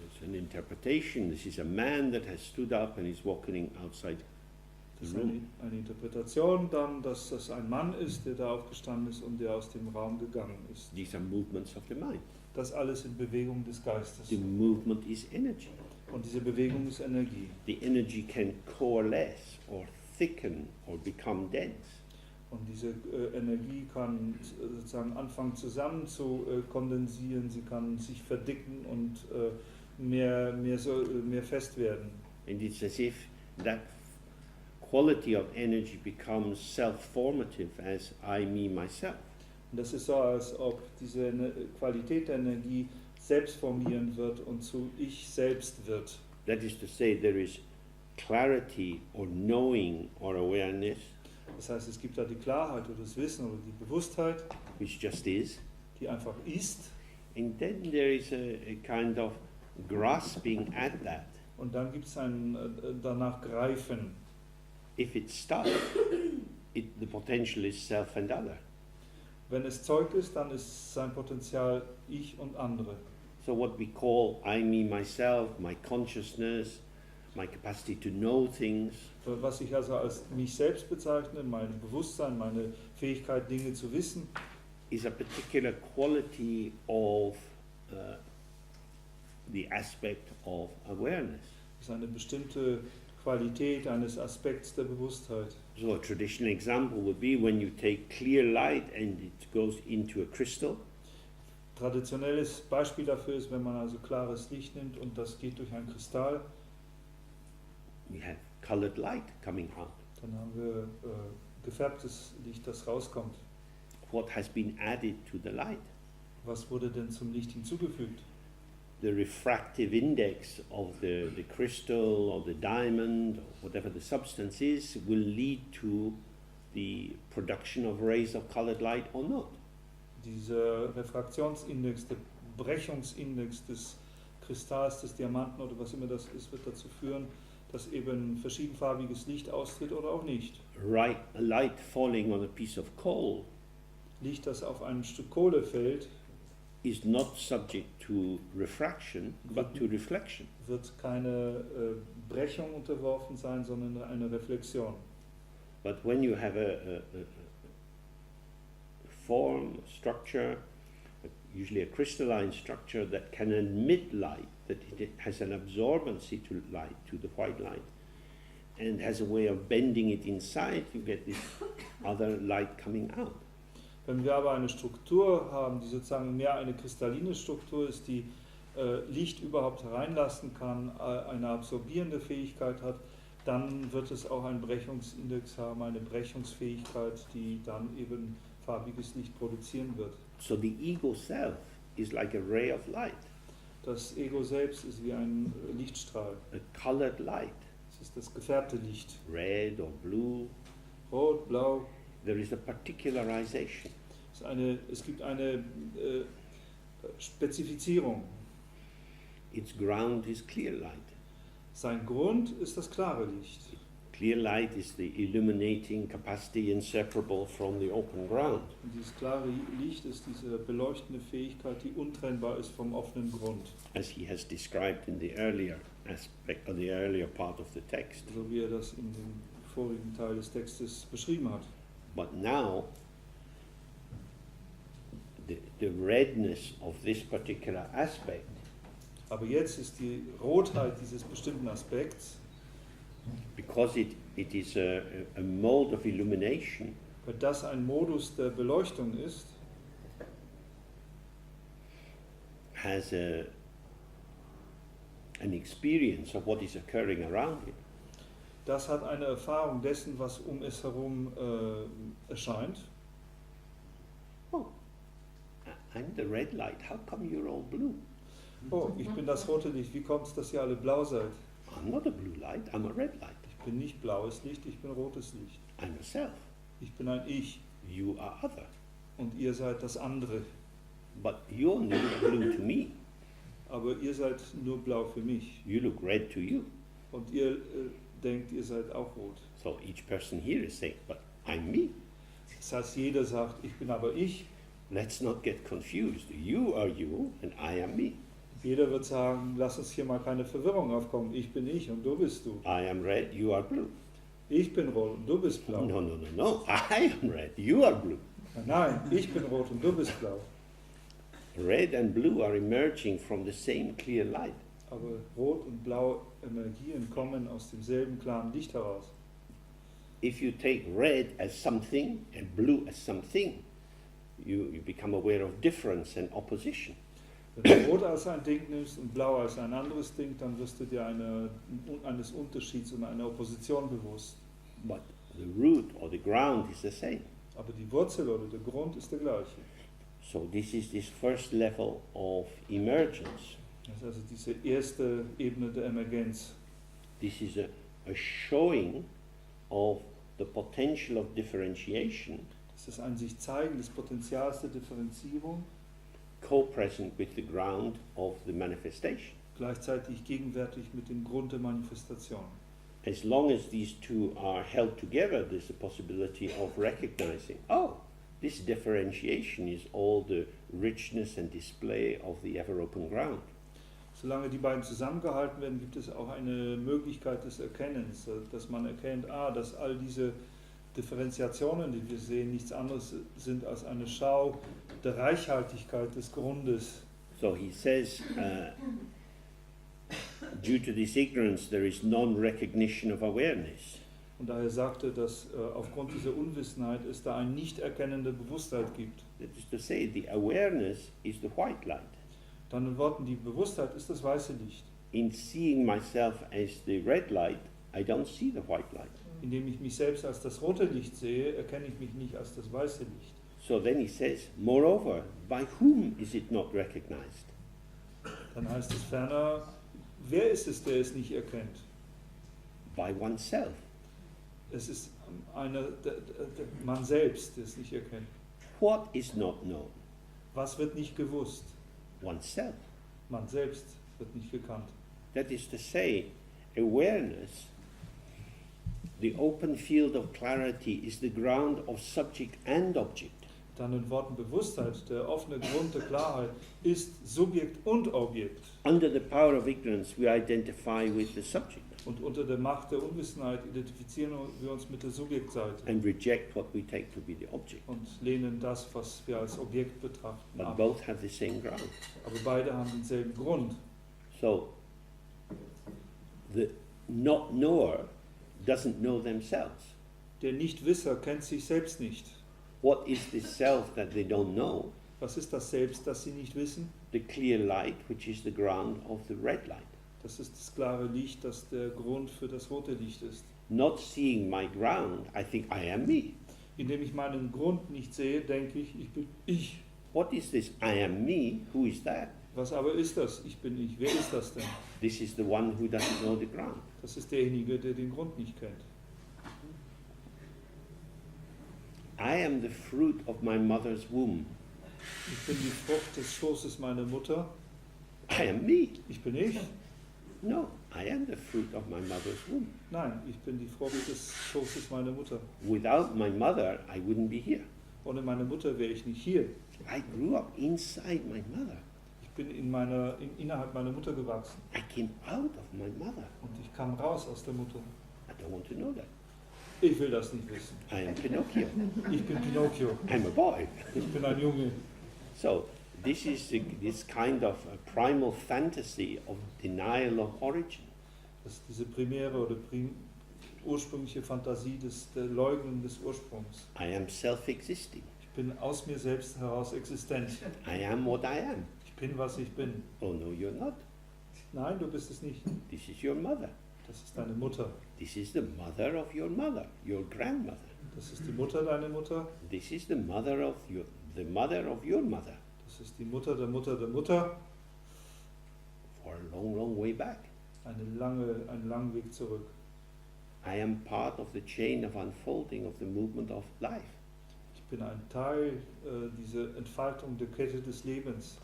It's an interpretation. This is a man that has stood up and is walking outside the Das ist room. eine Interpretation dann, dass das ein Mann ist, der da aufgestanden ist und der aus dem Raum gegangen ist. These are movements of the mind. Das alles in Bewegung des Geistes. The movement is energy. Und diese Bewegung ist Energie. The energy can coalesce or thicken or become dense. Und diese Energie kann sozusagen anfangen zusammen zu kondensieren, sie kann sich verdicken und mehr fest werden. And it's as if that quality of energy becomes self-formative as I, me, myself. Und das ist so, als ob diese Qualität der Energie selbst formieren wird und zu Ich selbst wird. That is to say, there is clarity or knowing or awareness, Das heißt, es gibt da die Klarheit oder das Wissen oder die Bewusstheit, which just is. die einfach ist. And then there is a kind of grasping at that. Und dann gibt es ein danach Greifen. If it's stuck, the potential is self and other. Wenn es Zeug ist, dann ist sein Potenzial Ich und andere. So what we call I, me, myself, my consciousness, my capacity to know things, Was ich also als mich selbst bezeichne, mein Bewusstsein, meine Fähigkeit, Dinge zu wissen, is a particular quality of the aspect of awareness. ist eine bestimmte Qualität eines Aspekts der Bewusstheit. So a traditional example would be when you take clear light and it goes into a crystal. Traditionelles Beispiel dafür ist, wenn man also klares Licht nimmt und das geht durch ein Kristall, We have colored light coming out. dann haben wir gefärbtes Licht, das rauskommt. What has been added to the light? Was wurde denn zum Licht hinzugefügt? The refractive index of the crystal or the diamond or whatever the substance is will lead to the production of rays of colored light or not. Dieser Refraktionsindex, der Brechungsindex des Kristalls, des Diamanten oder was immer das ist, wird dazu führen, dass eben verschiedenfarbiges Licht austritt oder auch nicht. Light falling on a piece of coal Licht, das auf ein Stück Kohle fällt, is not subject to refraction but to reflection. wird keine Brechung unterworfen sein, sondern eine Reflexion. But when you have a form, a structure, usually a crystalline structure that can emit light, that it has an absorbency to light, to the white light, and has a way of bending it inside, you get this other light coming out. Wenn wir aber eine Struktur haben, die sozusagen mehr eine kristalline Struktur ist, die Licht überhaupt hereinlassen kann, eine absorbierende Fähigkeit hat, dann wird es auch einen Brechungsindex haben, eine Brechungsfähigkeit, die dann eben farbiges Licht produzieren wird. So the ego self is like a ray of light, Das Ego selbst ist wie ein Lichtstrahl. a colored light, Es ist das gefärbte Licht. red or blue. Rot, blau. There is a particularization. Es gibt eine Spezifizierung. Its ground is clear light. Sein Grund ist das klare Licht. Clear light is the illuminating capacity inseparable from the open ground. Und dieses klare Licht ist diese beleuchtende Fähigkeit, die untrennbar ist vom offenen Grund. As he has described in the earlier aspect or the earlier part of the text. So wie das in dem vorigen Teil des Textes beschrieben hat. But now, the redness of this particular aspect Aber jetzt ist die Rotheit dieses bestimmten Aspekts, because it is a mode of illumination, weil das ein Modus der Beleuchtung ist, has an experience of what is occurring around it. Das hat eine Erfahrung dessen, was um es herum erscheint. Oh, I'm the red light. How come you're all blue? Oh, ich bin das rote Licht. Wie kommt es, dass ihr alle blau seid? I'm not a blue light. I'm a red light. Ich bin nicht blaues Licht, ich bin rotes Licht. I'm a self. Ich bin ein Ich You are other. und ihr seid das andere. But you're not blue to me. Aber ihr seid nur blau für mich. You look red to you. Und ihr denkt, ihr seid auch rot. So each person here is saying, but I'm me. Das heißt, jeder sagt, ich bin aber ich. Let's not get confused. You are you and I am me. Jeder wird sagen, lass uns hier mal keine Verwirrung aufkommen. Ich bin ich und du bist du. I am red, you are blue. Ich bin rot und du bist blau. No, no, no, no. I am red, you are blue. Nein, ich bin rot und du bist blau. Red and blue are emerging from the same clear light. Aber rot und blau Energien kommen aus demselben klaren Licht heraus. If you take red as something and blue as something, you become aware of difference and opposition. Wenn du rot als ein Ding nimmst und blau als ein anderes Ding, dann wirst du dir eines Unterschieds und einer Opposition bewusst. But the root or the ground is the same. Aber die Wurzel oder der Grund ist der gleiche. So this is this first level of emergence. Das ist also diese erste Ebene der Emergenz. This is a showing of the potential of differentiation, Das ist ein sich zeigen des Potenzials der Differenzierung, co-present with the ground of the manifestation. gleichzeitig gegenwärtig mit dem Grund der Manifestation. As long as these two are held together, there's a possibility of recognizing, oh, this differentiation is all the richness and display of the ever-open ground. Solange die beiden zusammengehalten werden, gibt es auch eine Möglichkeit des Erkennens, dass man erkennt, dass all diese Differenziationen, die wir sehen, nichts anderes sind als eine Schau der Reichhaltigkeit des Grundes. So he says, due to this ignorance, there is non-recognition of awareness. Und daher sagte, dass aufgrund dieser Unwissenheit es da ein Nicht-Erkennen der Bewusstheit gibt. That is to say, the awareness is the white light. In anderen Worten, die Bewusstheit ist das weiße Licht. In seeing myself as the red light, I don't see the white light. Indem ich mich selbst als das rote Licht sehe, erkenne ich mich nicht als das weiße Licht. So then he says, moreover, by whom is it not recognized? Dann heißt es ferner, wer ist es, der es nicht erkennt? By oneself. Es ist man selbst, der es nicht erkennt. What is not known? Was wird nicht gewusst? Oneself. Man selbst wird nicht gekannt. That is to say, awareness, the open field of clarity, is the ground of subject and object. Dann in Worten Bewusstheit, der offene Grund der Klarheit ist Subjekt und Objekt. Under the power of ignorance, we identify with the subject Und unter der Macht der Unwissenheit identifizieren wir uns mit der Subjektseite and reject what we take to be the object. und lehnen das, was wir als Objekt betrachten, But ab. both have the same ground. Aber beide haben denselben Grund. So, the not knower doesn't know themselves. Der Nichtwisser kennt sich selbst nicht. What is this self that they don't know? Was ist das Selbst, das sie nicht wissen? The clear light, which is the ground of the red light. Das ist das klare Licht, das der Grund für das rote Licht ist. Not seeing my ground, I think I am me. Indem ich meinen Grund nicht sehe, denke ich, ich bin ich. What is this I am me? Who is that? Was aber ist das? Ich bin ich. Wer ist das denn? This is the one who doesn't know the ground. Das ist derjenige, der den Grund nicht kennt. I am the fruit of my mother's womb. Ich bin die Frucht des Schoßes meiner Mutter. I am me. Ich bin ich? No, I am the fruit of my mother's womb. Nein, ich bin die Frucht des Schoßes meiner Mutter. Without my mother, I wouldn't be here. Ohne meine Mutter wäre ich nicht hier. I grew up inside my mother. Ich bin innerhalb meiner Mutter gewachsen. I came out of my mother. Und ich kam raus aus der Mutter. I don't want to know that. Ich will das nicht wissen. I am Pinocchio. Ich bin Pinocchio. I'm a boy. Ich bin ein Junge. So this is this kind of a primal fantasy of denial of origin. Das ist diese primäre oder ursprüngliche Fantasie der Leugnung des Ursprungs. I am self-existing. Ich bin aus mir selbst heraus existent. I am what I am. Ich bin, was ich bin. Oh no, you're not. Nein, du bist es nicht. This is your mother. Das ist deine Mutter. This is the mother of your mother, your grandmother. Das ist die Mutter deiner Mutter. This is the mother of your mother. Das ist die Mutter der Mutter der Mutter. For a long, long way back. Einen langen Weg zurück. I am part of the chain of unfolding of the movement of life. Ich bin ein Teil dieser Entfaltung der Kette des Lebens.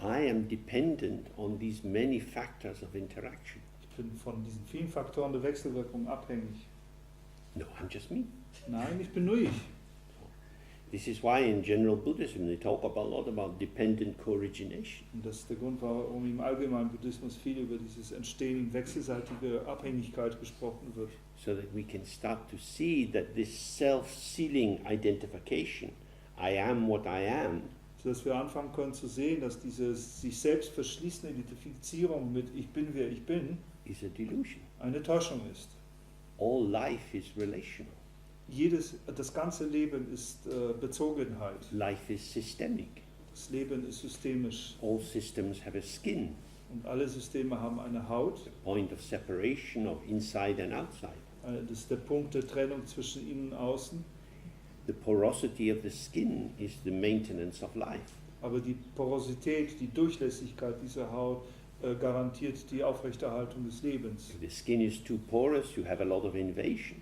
I am dependent on these many factors of interaction. Ich bin von diesen vielen Faktoren der Wechselwirkung abhängig. No, I'm just me. Nein, ich bin nur ich. This is why in general Buddhism they talk a lot about dependent co-origination. Und das ist der Grund, warum im allgemeinen Buddhismus viel über dieses Entstehen in wechselseitiger Abhängigkeit gesprochen wird. So that we can start to see that this self-sealing identification, I am what I am, Sodass wir anfangen können zu sehen, dass diese sich selbst verschließende Identifizierung mit Ich bin, wer ich bin, is a delusion. eine Täuschung ist. All life is relational. Das ganze Leben ist Bezogenheit. Life is systemic. Das Leben ist systemisch. All systems have a skin, Und alle Systeme haben eine Haut. point of separation of inside and outside. Das ist der Punkt der Trennung zwischen innen und außen. The porosity of the skin is the maintenance of life. Aber die Porosität, die Durchlässigkeit dieser Haut garantiert die Aufrechterhaltung des Lebens. If the skin is too porous, you have a lot of invasion.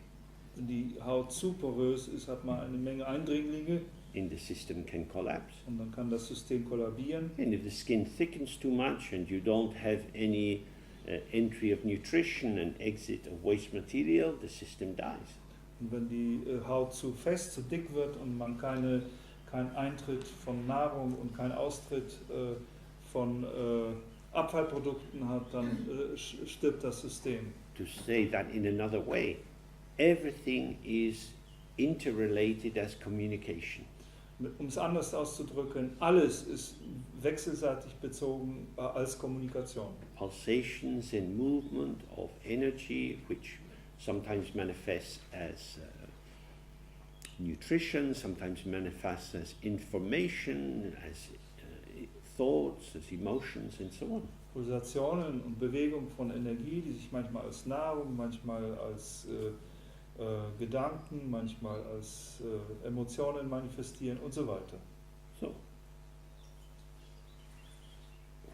Wenn die Haut zu porös ist, hat man eine Menge Eindringlinge And the system can collapse. und dann kann das System kollabieren. And if the skin thickens too much and you don't have any entry of nutrition and exit of waste material, the system dies. Und wenn die Haut zu fest, zu dick wird und man keinen Eintritt von Nahrung und keinen Austritt von Abfallprodukten hat, dann stirbt das System. To say that in another way, everything is interrelated as communication. Um es anders auszudrücken, alles ist wechselseitig bezogen als Kommunikation. Pulsations and movement of energy, which sometimes manifests as nutrition, sometimes manifests as information, as thoughts, as emotions, and so on. Pulsationen und Bewegung von Energie, die sich manchmal als Nahrung, manchmal als Gedanken, manchmal als Emotionen manifestieren und so weiter. So,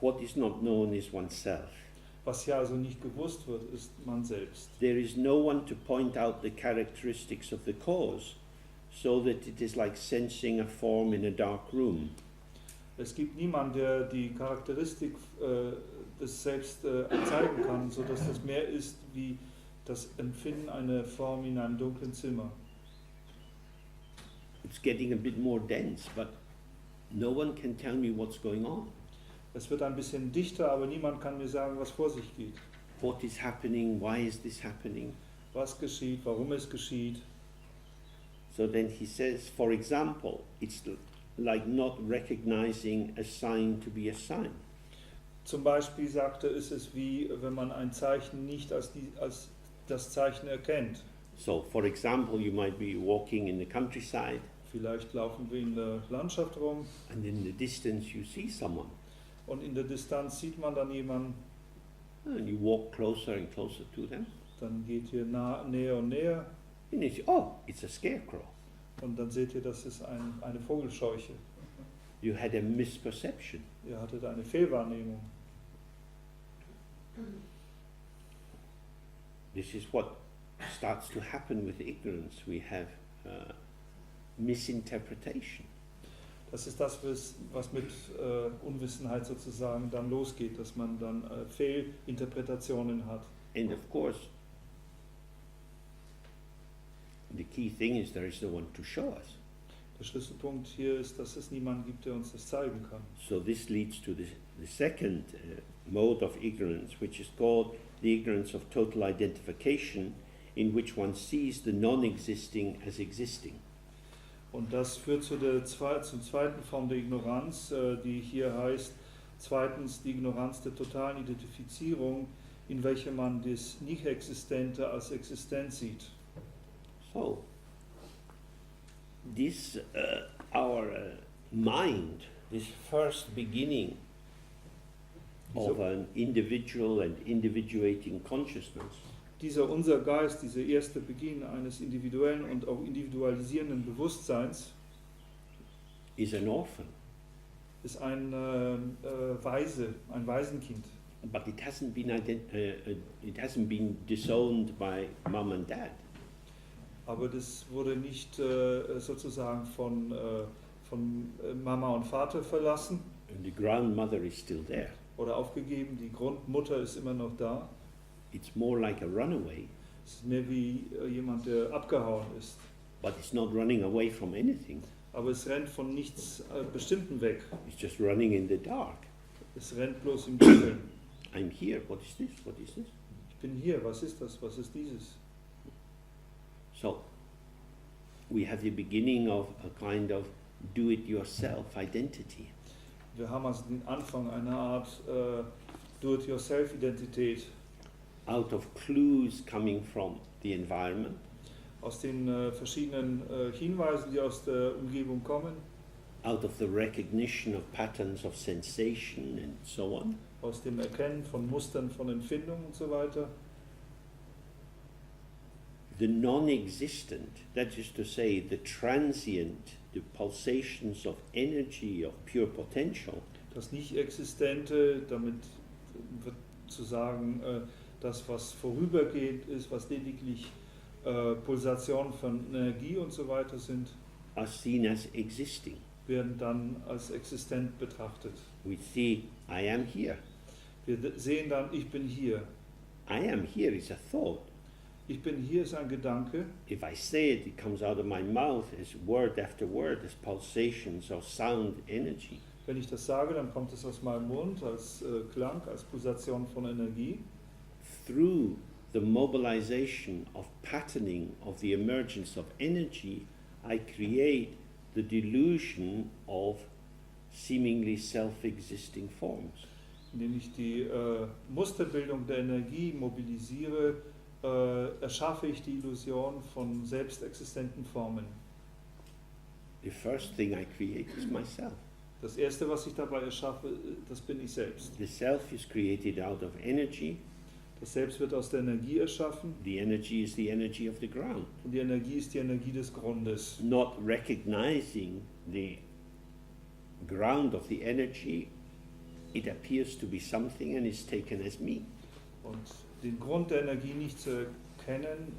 what is not known is oneself. Was hier also nicht gewusst wird, ist man selbst. There is no one to point out the characteristics of the cause, so that it is like sensing a form in a dark room. Es gibt niemanden, der die Charakteristik des Selbst zeigen kann, sodass das mehr ist wie das Empfinden einer Form in einem dunklen Zimmer. It's getting a bit more dense, but no one can tell me what's going on. Es wird ein bisschen dichter, aber niemand kann mir sagen, was vor sich geht. What is happening? Why is this happening? Was geschieht, warum es geschieht. So then he says, for example, it's like not recognizing a sign to be a sign. Zum Beispiel sagte es wie, wenn man ein Zeichen nicht als das Zeichen erkennt. So, for example, you might be walking in the countryside, Vielleicht laufen wir in der Landschaft rum and in the distance you see someone, und in der Distanz sieht man dann jemanden, and you walk closer and closer to them, dann geht ihr näher und näher and you say, oh, it's a scarecrow. und dann seht ihr, das ist eine Vogelscheuche. You had a misperception. Ihr hattet eine Fehlwahrnehmung. This is what starts to happen with ignorance. We have misinterpretation. Das ist das, was mit Unwissenheit sozusagen dann losgeht, dass man dann Fehlinterpretationen hat. And of course, the key thing is there is no one to show us. Der Schlüsselpunkt hier ist, dass es niemanden gibt, der uns das zeigen kann. So this leads to the second mode of ignorance, which is called the ignorance of total identification, in which one sees the non-existing as existing. Und das führt zur zweiten Form der Ignoranz, die hier heißt, zweitens die Ignoranz der totalen Identifizierung, in welcher man das Nicht-Existente als existent sieht. So, this our mind, this first beginning of an individual and individuating consciousness Dieser unser Geist, dieser erste Beginn eines individuellen und auch individualisierenden Bewusstseins, is an orphan. ist ein Waise, ein Waisenkind. But it hasn't been disowned by mom and dad. Aber das wurde nicht sozusagen von Mama und Vater verlassen And the grandmother is still there. oder aufgegeben. Die Grundmutter ist immer noch da. It's more like a runaway, Es ist mehr wie jemand, der abgehauen ist. but it's not running away from anything. Aber es rennt von nichts Bestimmten weg. It's just running in the dark. Es rennt bloß im Dunkeln. I'm here. What is this? What is this? Ich bin hier. Was ist das? Was ist dieses? So, we have the beginning of a kind of do-it-yourself identity. Wir haben also den Anfang einer Art Do-it-yourself-Identität. Out of clues coming from the environment, Aus den verschiedenen Hinweisen, die aus der Umgebung kommen, out of the recognition of patterns of sensation and so on, aus dem Erkennen von Mustern, von Empfindungen und so weiter. the non-existent, that is to say, the transient, the pulsations of energy, of pure potential, Das Nicht-Existente, damit wird zu sagen, das, was vorübergehend ist, was lediglich Pulsationen von Energie und so weiter sind, are seen as existing. werden dann als existent betrachtet. We see, I am here. Wir sehen dann, ich bin hier. I am here is a thought. Ich bin hier ist ein Gedanke. If I say it, it comes out of my mouth as word after word, as pulsations of sound energy. Wenn ich das sage, dann kommt es aus meinem Mund als Klang, als Pulsation von Energie. Through the mobilization of patterning of the emergence of energy, I create the delusion of seemingly self-existing forms. Indem ich die Musterbildung der Energie mobilisiere, erschaffe ich die Illusion von selbstexistenten Formen. The first thing I create is myself. Das Erste, was ich dabei erschaffe, das bin ich selbst. The self is created out of energy. Das Selbst wird aus der Energie erschaffen The energy is the energy of the ground. und die Energie ist die Energie des Grundes. Not recognizing the ground of the energy, it appears to be something and is taken as me. Und den Grund der Energie nicht zu erkennen,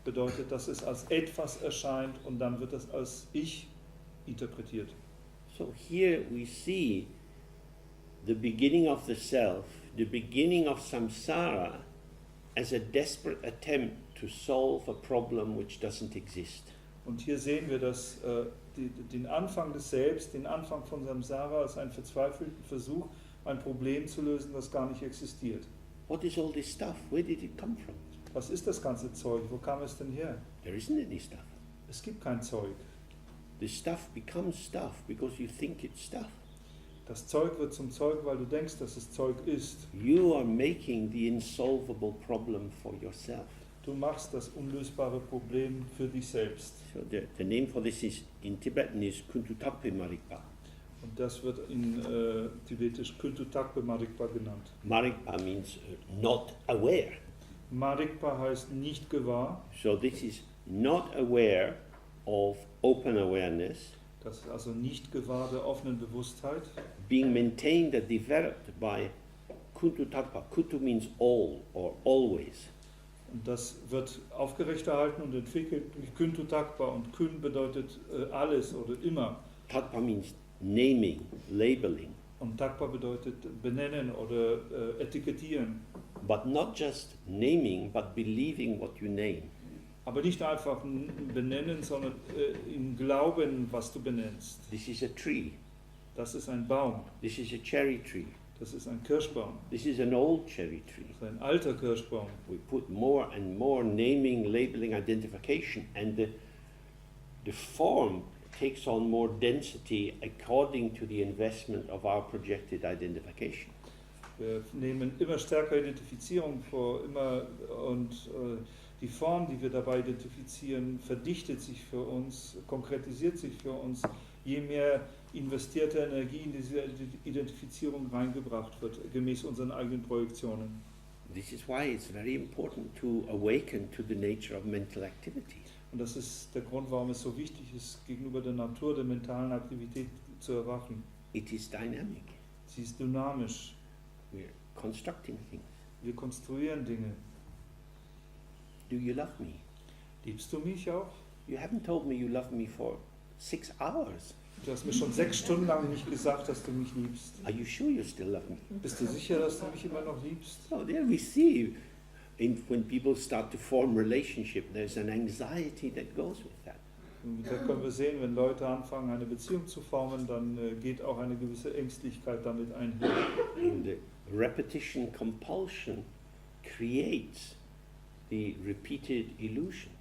bedeutet, dass es als etwas erscheint und dann wird es als Ich interpretiert. So here we see the beginning of the self, the beginning of samsara, as a desperate attempt to solve a problem which doesn't exist. Und hier sehen wir den Anfang des Selbst, den Anfang von Samsara als einen verzweifelten Versuch, ein Problem zu lösen, das gar nicht existiert. What is all this stuff? Where did it come from? Was ist das ganze Zeug? Wo kam es denn her? There isn't any stuff. Es gibt kein Zeug. The stuff becomes stuff because you think it's stuff. Das Zeug wird zum Zeug, weil du denkst, dass es Zeug ist. You are making the insolvable problem for yourself. Du machst das unlösbare Problem für dich selbst. So the name for this is in Tibetan is Kuntutakpe Marikpa. Und das wird in Tibetisch Kuntutakpe Marikpa genannt. Marikpa means not aware. Marikpa heißt nicht gewahr. So this is not aware of open awareness Das ist also nicht gewahr der offenen Bewusstheit. being maintained and developed by Kuntutakpa. Kuntu means all or always. Und das wird aufrechterhalten und entwickelt durch Kuntutakpa. Und Kun bedeutet alles oder immer. Takpa means naming, labeling, Und Takpa bedeutet benennen oder etikettieren. but not just naming, but believing what you name. Aber nicht einfach benennen, sondern im Glauben, was du benennst. This is a tree. Das ist ein Baum. This is a cherry tree. Das ist ein Kirschbaum. This is an old cherry tree. Das ist ein alter Kirschbaum. We put more and more naming, labeling, identification, and the form takes on more density according to the investment of our projected identification. Wir nehmen immer stärker Identifizierung vor, und die Form, die wir dabei identifizieren, verdichtet sich für uns, konkretisiert sich für uns, je mehr investierte Energie in diese Identifizierung reingebracht wird, gemäß unseren eigenen Projektionen. This is why it's very important to awaken to the nature of mental activity. Und das ist der Grund, warum es so wichtig ist, gegenüber der Natur der mentalen Aktivität zu erwachen. It is dynamic. Sie ist dynamisch. We're constructing things. Wir konstruieren Dinge. Do you love me? Liebst du mich auch? You haven't told me you love me for 6 hours. Du hast mir schon 6 Stunden lang nicht gesagt, dass du mich liebst. Are you sure you still love me? Bist du sicher, dass du mich immer noch liebst? So there we see, when people start to form relationship, there's an anxiety that goes with that. Und da können wir sehen, wenn Leute anfangen, eine Beziehung zu formen, dann geht auch eine gewisse Ängstlichkeit damit einher. And the repetition compulsion creates the repeated illusion.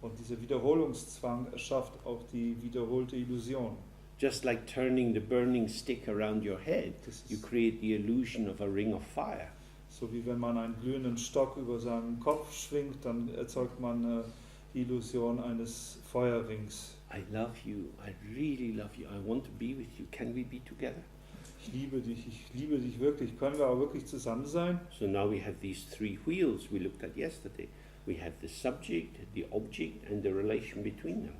Und dieser Wiederholungszwang erschafft auch die wiederholte Illusion. Just like turning the burning stick around your head, Das you ist create the illusion of a ring of fire. so, wie wenn man einen glühenden Stock über seinen Kopf schwingt, dann erzeugt man die Illusion eines Feuerrings. I love you, I really love you, I want to be with you, can we be together? Ich liebe dich wirklich. Können wir auch wirklich zusammen sein? So now we have these 3 wheels we looked at yesterday. We have the subject, the object and the relation between them.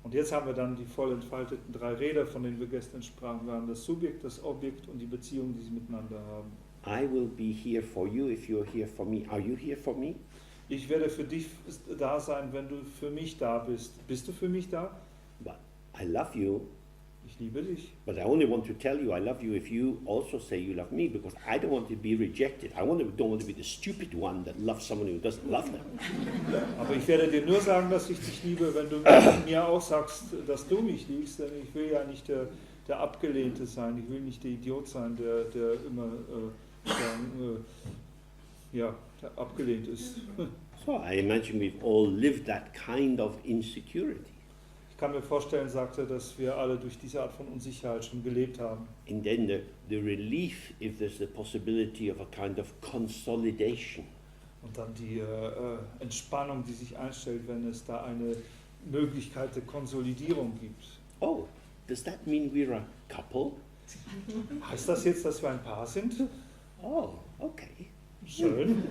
Und jetzt haben wir dann die voll entfalteten 3 Räder, von denen wir gestern sprachen. Wir haben das Subjekt, das Objekt und die Beziehung, die sie miteinander haben. I will be here for you if you're here for me. Are you here for me? Ich werde für dich da sein, wenn du für mich da bist. Bist du für mich da? But I love you, Ich liebe dich. but I only want to tell you I love you if you also say you love me, because I don't want to be rejected. Don't want to be the stupid one that loves someone who doesn't love them. Aber ich werde dir nur sagen, dass ich dich liebe, wenn du mir auch sagst, dass du mich liebst. Denn ich will ja nicht der Abgelehnte sein. Ich will nicht der Idiot sein, der immer der abgelehnt ist. So I imagine we've all lived that kind of insecurity. Ich kann mir vorstellen, sagt er, dass wir alle durch diese Art von Unsicherheit schon gelebt haben. And then the relief if there's the possibility of a kind of consolidation. Und dann die Entspannung, die sich einstellt, wenn es da eine Möglichkeit der Konsolidierung gibt. Oh, does that mean we're a couple? Heißt das jetzt, dass wir ein Paar sind? Oh, okay. Schön.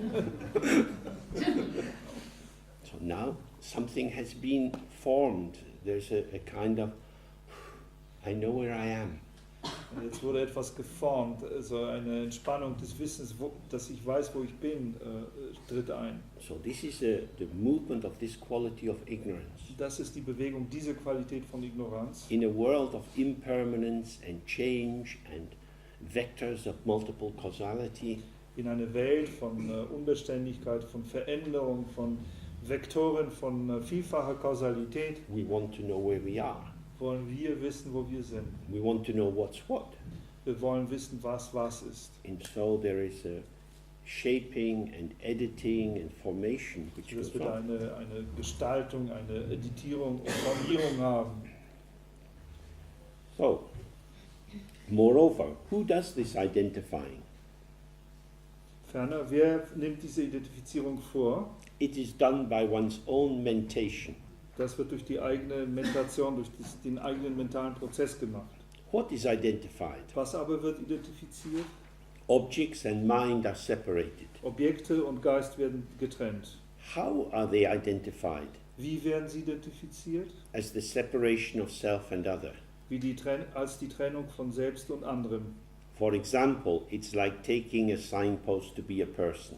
So now something has been formed. There's a kind of, I know where I am. Und jetzt wurde etwas geformt, also eine Entspannung des Wissens, dass ich weiß, wo ich bin, tritt ein. So this is the movement of this quality of ignorance. Das ist die Bewegung, diese Qualität von Ignoranz. In a world of impermanence and change and vectors of multiple causality, In eine Welt von Unbeständigkeit, von Veränderung, von Vektoren, von vielfacher Kausalität, we want to know where we are. wollen wir wissen, wo wir sind. We want to know what's what. Wir wollen wissen, was ist. And so there is a shaping and editing and formation which Dass goes wir da on. eine Gestaltung, eine Editierung und Formierung haben. So, moreover, who does this identifying? Ferner, wer nimmt diese Identifizierung vor? It is done by one's own mentation. Das wird durch die eigene Mentation, durch den eigenen mentalen Prozess gemacht. What is identified? Was aber wird identifiziert? Objects and mind are separated. Objekte und Geist werden getrennt. How are they identified? Wie werden sie identifiziert? As the separation of self and other. Als die Trennung von Selbst und anderem. For example, it's like taking a signpost to be a person.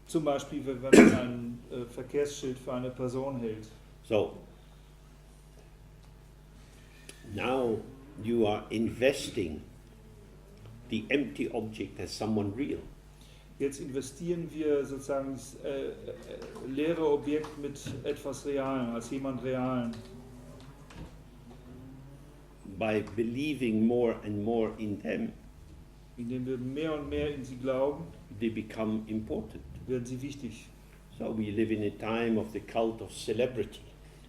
Zum Beispiel, wenn man ein Verkehrsschild für eine Person hält. So, now you are investing the empty object as someone real. Jetzt investieren wir sozusagen das leere Objekt mit etwas Realem, als jemand Realen. By believing more and more in them, Indem wir mehr und mehr in sie glauben, they become important. werden sie wichtig. So we live in a time of the cult of celebrity,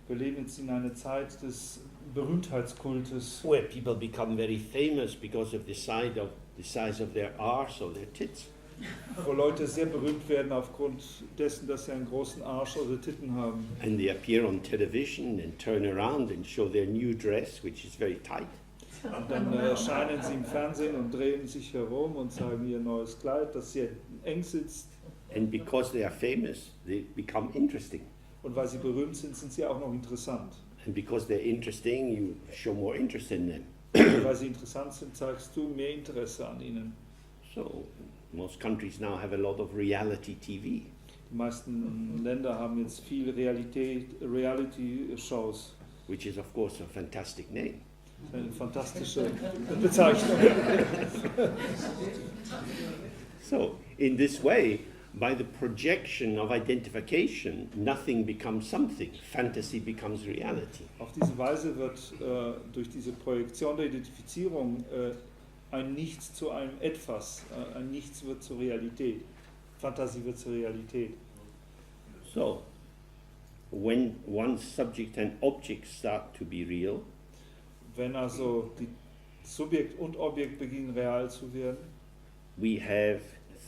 Wir leben jetzt in einer Zeit des Berühmtheitskultes, where people become very famous because of the size of their arse or their tits. wo Leute sehr berühmt werden aufgrund dessen, dass sie einen großen Arsch oder Titten haben. And they appear on television and turn around and show their new dress, which is very tight. Und dann erscheinen sie im Fernsehen und drehen sich herum und zeigen ihr neues Kleid, das sehr eng sitzt. And because they are famous, they become interesting. Und weil sie berühmt sind, sind sie auch noch interessant. And because they're interesting, you show more interest in them. Und weil sie interessant sind, zeigst du mehr Interesse an ihnen. So most countries now have a lot of reality TV. Die meisten Länder haben jetzt viel Reality-Shows. Which is of course a fantastic name. Eine fantastische Bezeichnung. So in this way, by the projection of identification, nothing becomes something. Fantasy becomes reality. Auf diese Weise wird durch diese Projektion der Identifizierung ein Nichts zu einem Etwas, ein Nichts wird zur Realität. Fantasie wird zur Realität. So, when one subject and object start to be real, Wenn also die Subjekt und Objekt beginnen real zu werden, we have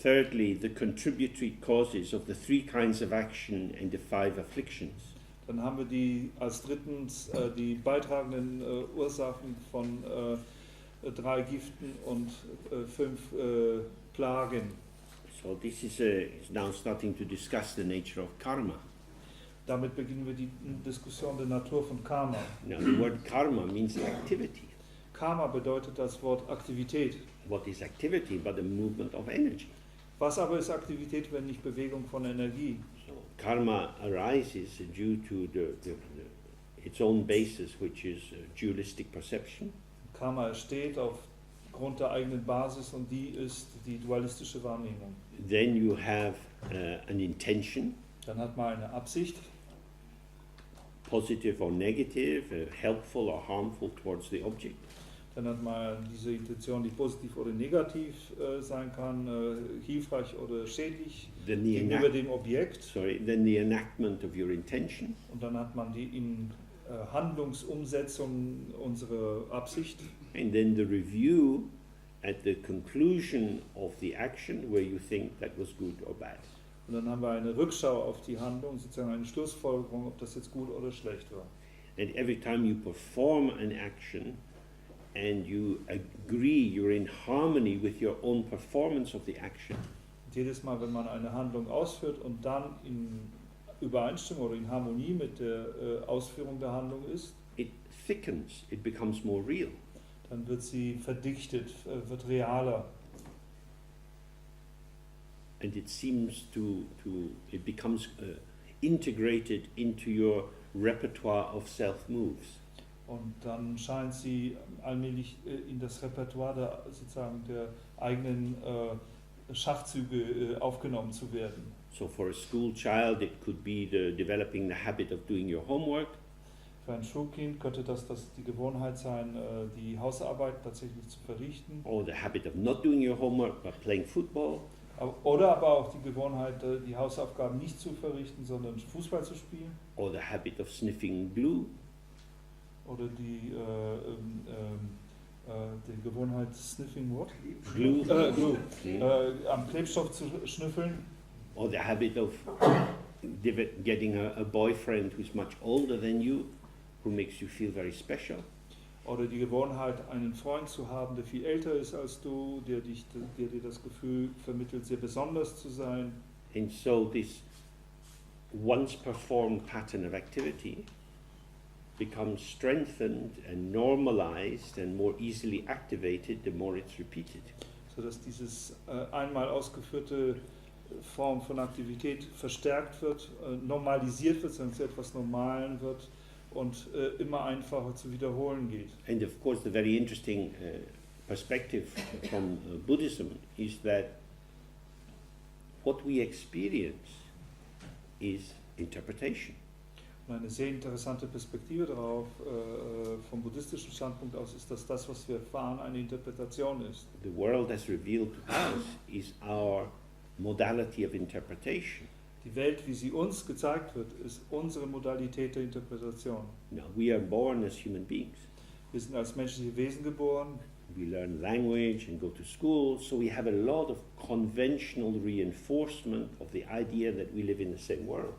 thirdly the contributory causes of the three kinds of action and the five afflictions. dann haben wir als drittens die beitragenden Ursachen von 3 Giften und 5 Plagen. So this is now starting to discuss the nature of karma. Damit beginnen wir die Diskussion der Natur von Karma. Now the word karma means activity. Karma bedeutet das Wort Aktivität. What is activity but a movement of energy? Was aber ist Aktivität, wenn nicht Bewegung von Energie? So karma arises due to its own basis, which is dualistic perception. Karma entsteht aufgrund der eigenen Basis und die ist die dualistische Wahrnehmung. Then you have an intention, Dann hat man eine Absicht, positive or negative, helpful or harmful towards the object. dann hat man diese Intention, die positiv oder negativ sein kann, hilfreich oder schädlich Then the, gegenüber dem Objekt. then the enactment of your intention. Und dann hat man die Handlungsumsetzung unserer Absicht. And then the review at the conclusion of the action where you think that was good or bad. Und dann haben wir eine Rückschau auf die Handlung, sozusagen eine Schlussfolgerung, ob das jetzt gut oder schlecht war. And every time you perform an action and you agree, you're in harmony with your own performance of the action, Und jedes Mal, wenn man eine Handlung ausführt und dann in Übereinstimmung oder in Harmonie mit der Ausführung der Handlung ist, it thickens, it becomes more real. dann wird sie verdichtet, wird realer. And it seems it becomes integrated into your repertoire of self-moves. Und dann scheint sie allmählich in das Repertoire sozusagen der eigenen Schachzüge aufgenommen zu werden. So for a school child, it could be developing the habit of doing your homework. Für ein Schulkind könnte das die Gewohnheit sein, die Hausarbeit tatsächlich zu verrichten. Or the habit of not doing your homework but playing football. Oder aber auch die Gewohnheit, die Hausaufgaben nicht zu verrichten, sondern Fußball zu spielen. Or the habit of sniffing glue. Oder die Gewohnheit sniffing what? Glue. Glue. Mm. Am Klebstoff zu schnüffeln. Or the habit of getting a boyfriend who's much older than you, who makes you feel very special. Oder die Gewohnheit, einen Freund zu haben, der viel älter ist als du, der dir das Gefühl vermittelt, sehr besonders zu sein. And so this once performed pattern of activity becomes strengthened and normalized and more easily activated the more it's repeated. Sodass dieses einmal ausgeführte Form von Aktivität verstärkt wird, normalisiert wird, sondern zu etwas Normalen wird und immer einfacher zu wiederholen geht. And of course the very interesting perspective from Buddhism is that what we experience is interpretation. Und eine sehr interessante Perspektive darauf vom buddhistischen Standpunkt aus ist, dass das, was wir erfahren, eine Interpretation ist. The world as revealed to us is our modality of interpretation. Die Welt, wie sie uns gezeigt wird, ist unsere Modalität der Interpretation. Now we are born as human beings. Wir sind als menschliche Wesen geboren We learn language and go to school, so we have a lot of conventional reinforcement of the idea that we live in the same world.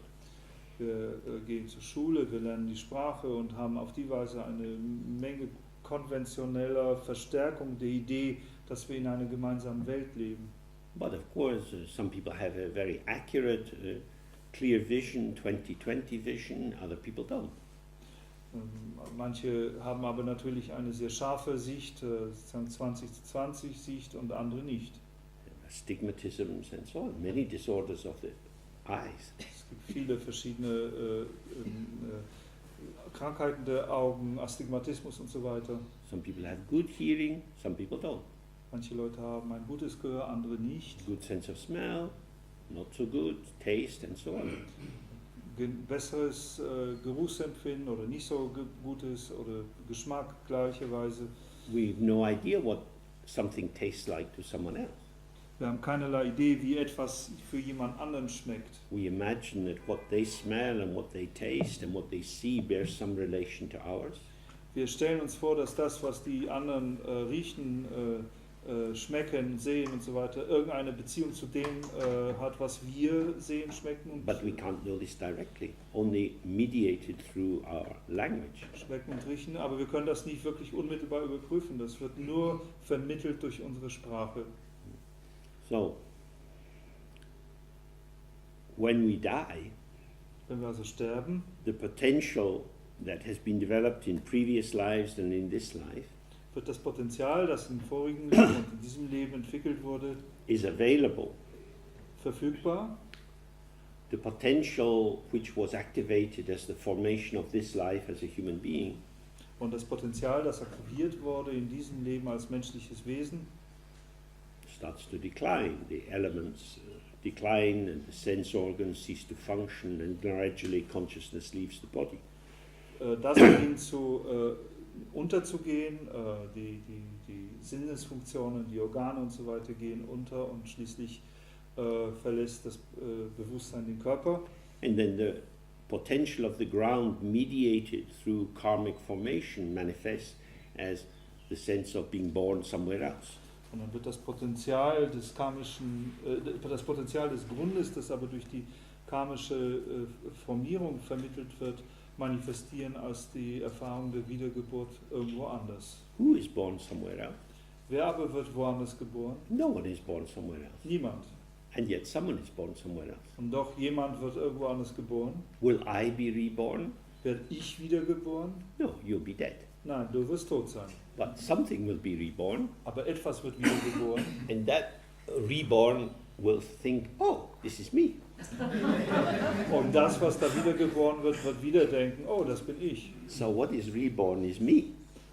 Wir gehen zur Schule, wir lernen die Sprache und haben auf die Weise eine Menge konventioneller Verstärkung der Idee, dass wir in einer gemeinsamen Welt leben. But of course, some people have a very accurate, clear vision, 2020 vision, other people don't. Manche haben aber natürlich eine sehr scharfe Sicht, sozusagen 2020 Sicht und andere nicht. Astigmatisms and so on, many disorders of the eyes. Es gibt viele verschiedene Krankheiten der Augen, Astigmatismus und so weiter. Some people have good hearing, some people don't. Manche Leute haben ein gutes Gehör, andere nicht. Good sense of smell, not so good, taste and so on. Besseres Geruchsempfinden oder nicht so gutes oder Geschmack gleicherweise. We have no idea what something tastes like to someone else. Wir haben keinerlei Idee, wie etwas für jemand anderen schmeckt. We imagine that what they smell and what they taste and what they see bears some relation to ours. Wir stellen uns vor, dass das, was die anderen riechen, schmecken, sehen und so weiter, irgendeine Beziehung zu dem hat, was wir sehen, schmecken und But we can't know this directly, only mediated through our language. schmecken und riechen, aber wir können das nicht wirklich unmittelbar überprüfen. Das wird nur vermittelt durch unsere Sprache. So, when we die, Wenn wir also sterben, the potential that has been developed in previous lives and in this life wird das Potenzial, das im vorigen Leben und in diesem Leben entwickelt wurde, is available. verfügbar. The potential which was activated as the formation of this life as a human being Und das Potenzial, das aktiviert wurde in diesem Leben als menschliches Wesen, starts to decline. The elements decline and the sense organs cease to function and gradually consciousness leaves the body. das beginnt unterzugehen, die Sinnesfunktionen, die Organe und so weiter gehen unter und schließlich verlässt das Bewusstsein den Körper. And then the potential of the ground mediated through karmic formation manifests as the sense of being born somewhere else. Und dann wird das Potenzial des das Potenzial des Grundes, das aber durch die karmische Formierung vermittelt wird, manifestieren als die Erfahrung der Wiedergeburt irgendwo anders. Who is born somewhere else? Wer aber wird woanders geboren? No one is born somewhere else. Niemand. And yet someone is born somewhere else. Und doch jemand wird irgendwo anders geboren. Will I be reborn? Werde ich wiedergeboren? No, you'll be dead. Nein, du wirst tot sein. But something will be reborn, Aber etwas wird wiedergeboren. and that reborn will think, oh, this is me. Und das, was da wiedergeboren wird, wird wieder denken, oh, das bin ich. So what is reborn is me,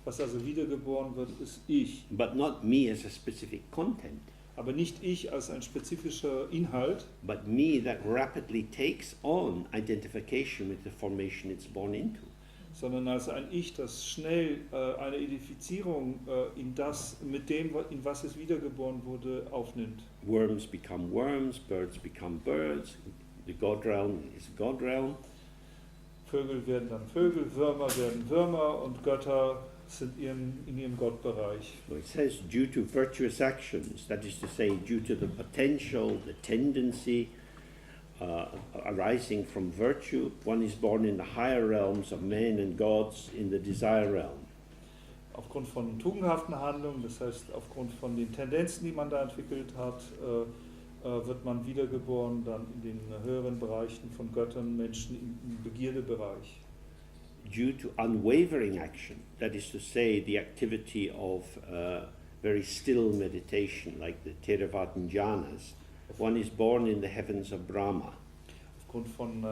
Was also wiedergeboren wird, ist ich. but not me as a specific content, Aber nicht ich als ein spezifischer Inhalt, but me that rapidly takes on identification with the formation it's born into. sondern als ein Ich, das schnell eine Identifizierung mit dem, in was es wiedergeboren wurde, aufnimmt. Worms become worms, birds become birds, the God realm is God realm. Vögel werden dann Vögel, Würmer werden Würmer und Götter sind in ihrem Gottbereich. So it says, due to virtuous actions, that is to say, due to the potential, the tendency arising from virtue, one is born in the higher realms of men and gods in the desire realm. Aufgrund von tugendhaften Handlungen, das heißt aufgrund von den Tendenzen, die man da entwickelt hat, wird man wiedergeboren dann in den höheren Bereichen von Göttern, Menschen im Begierdebereich. Due to unwavering action, that is to say, the activity of very still meditation, like the Theravada jhanas, one is born in the heavens of Brahma. Aufgrund von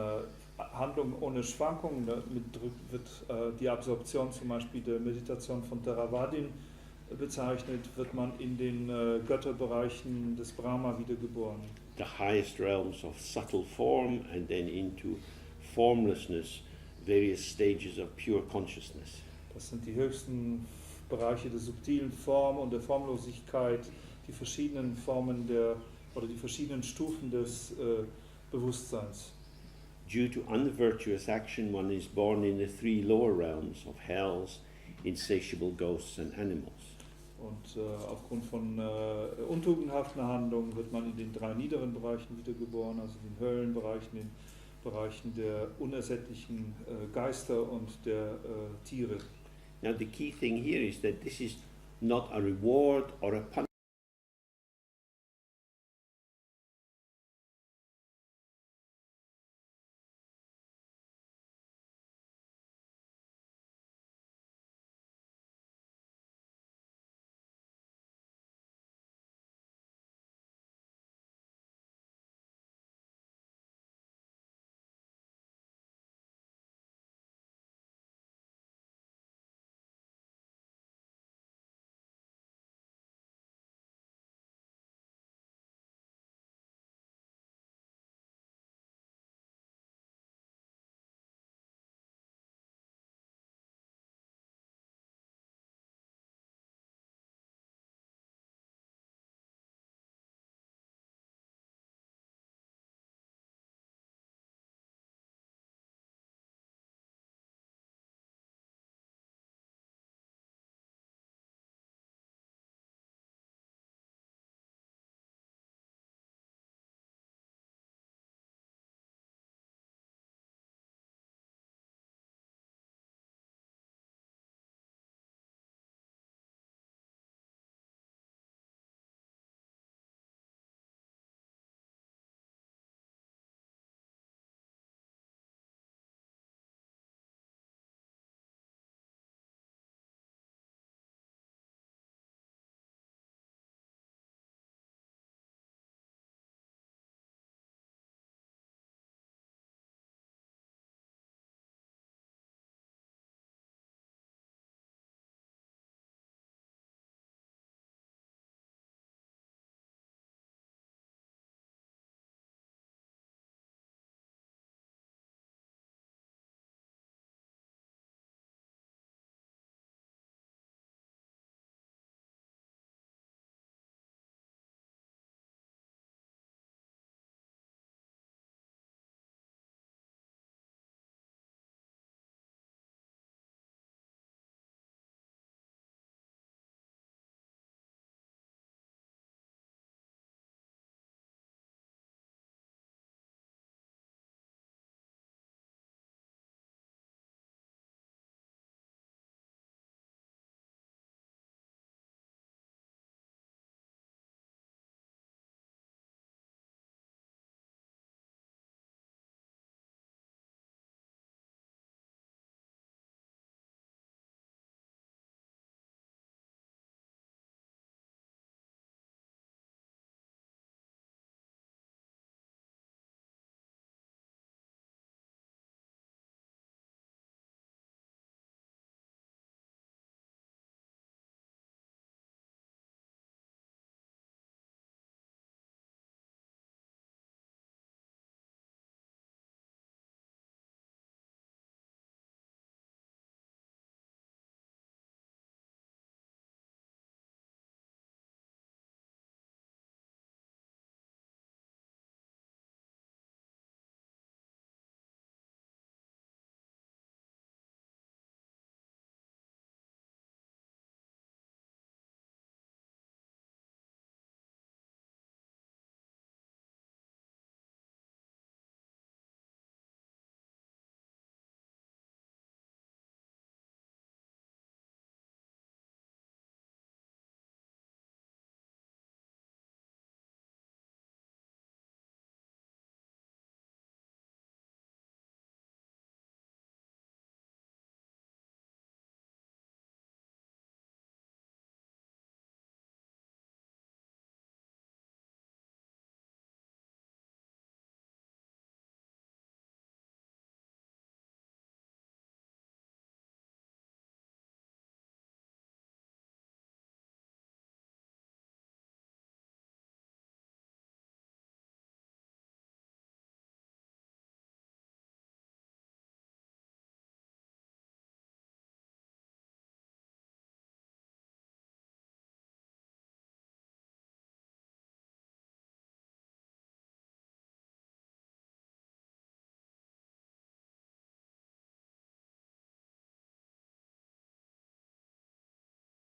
Handlungen ohne Schwankungen, damit wird die Absorption zum Beispiel der Meditation von Theravadin bezeichnet, wird man in den Götterbereichen des Brahma wiedergeboren. The highest realms of subtle form and then into formlessness, various stages of pure consciousness. Das sind die höchsten Bereiche der subtilen Form und der Formlosigkeit, die verschiedenen Formen oder die verschiedenen Stufen des Bewusstseins. Due to unvirtuous action, one is born in the three lower realms of hells, insatiable ghosts and animals. Und aufgrund von untugendhaften Handlungen wird man in den 3 niederen Bereichen wiedergeboren, also den Höllenbereichen, den Bereichen der unersättlichen Geister und der Tiere. Now the key thing here is that this is not a reward or a punishment.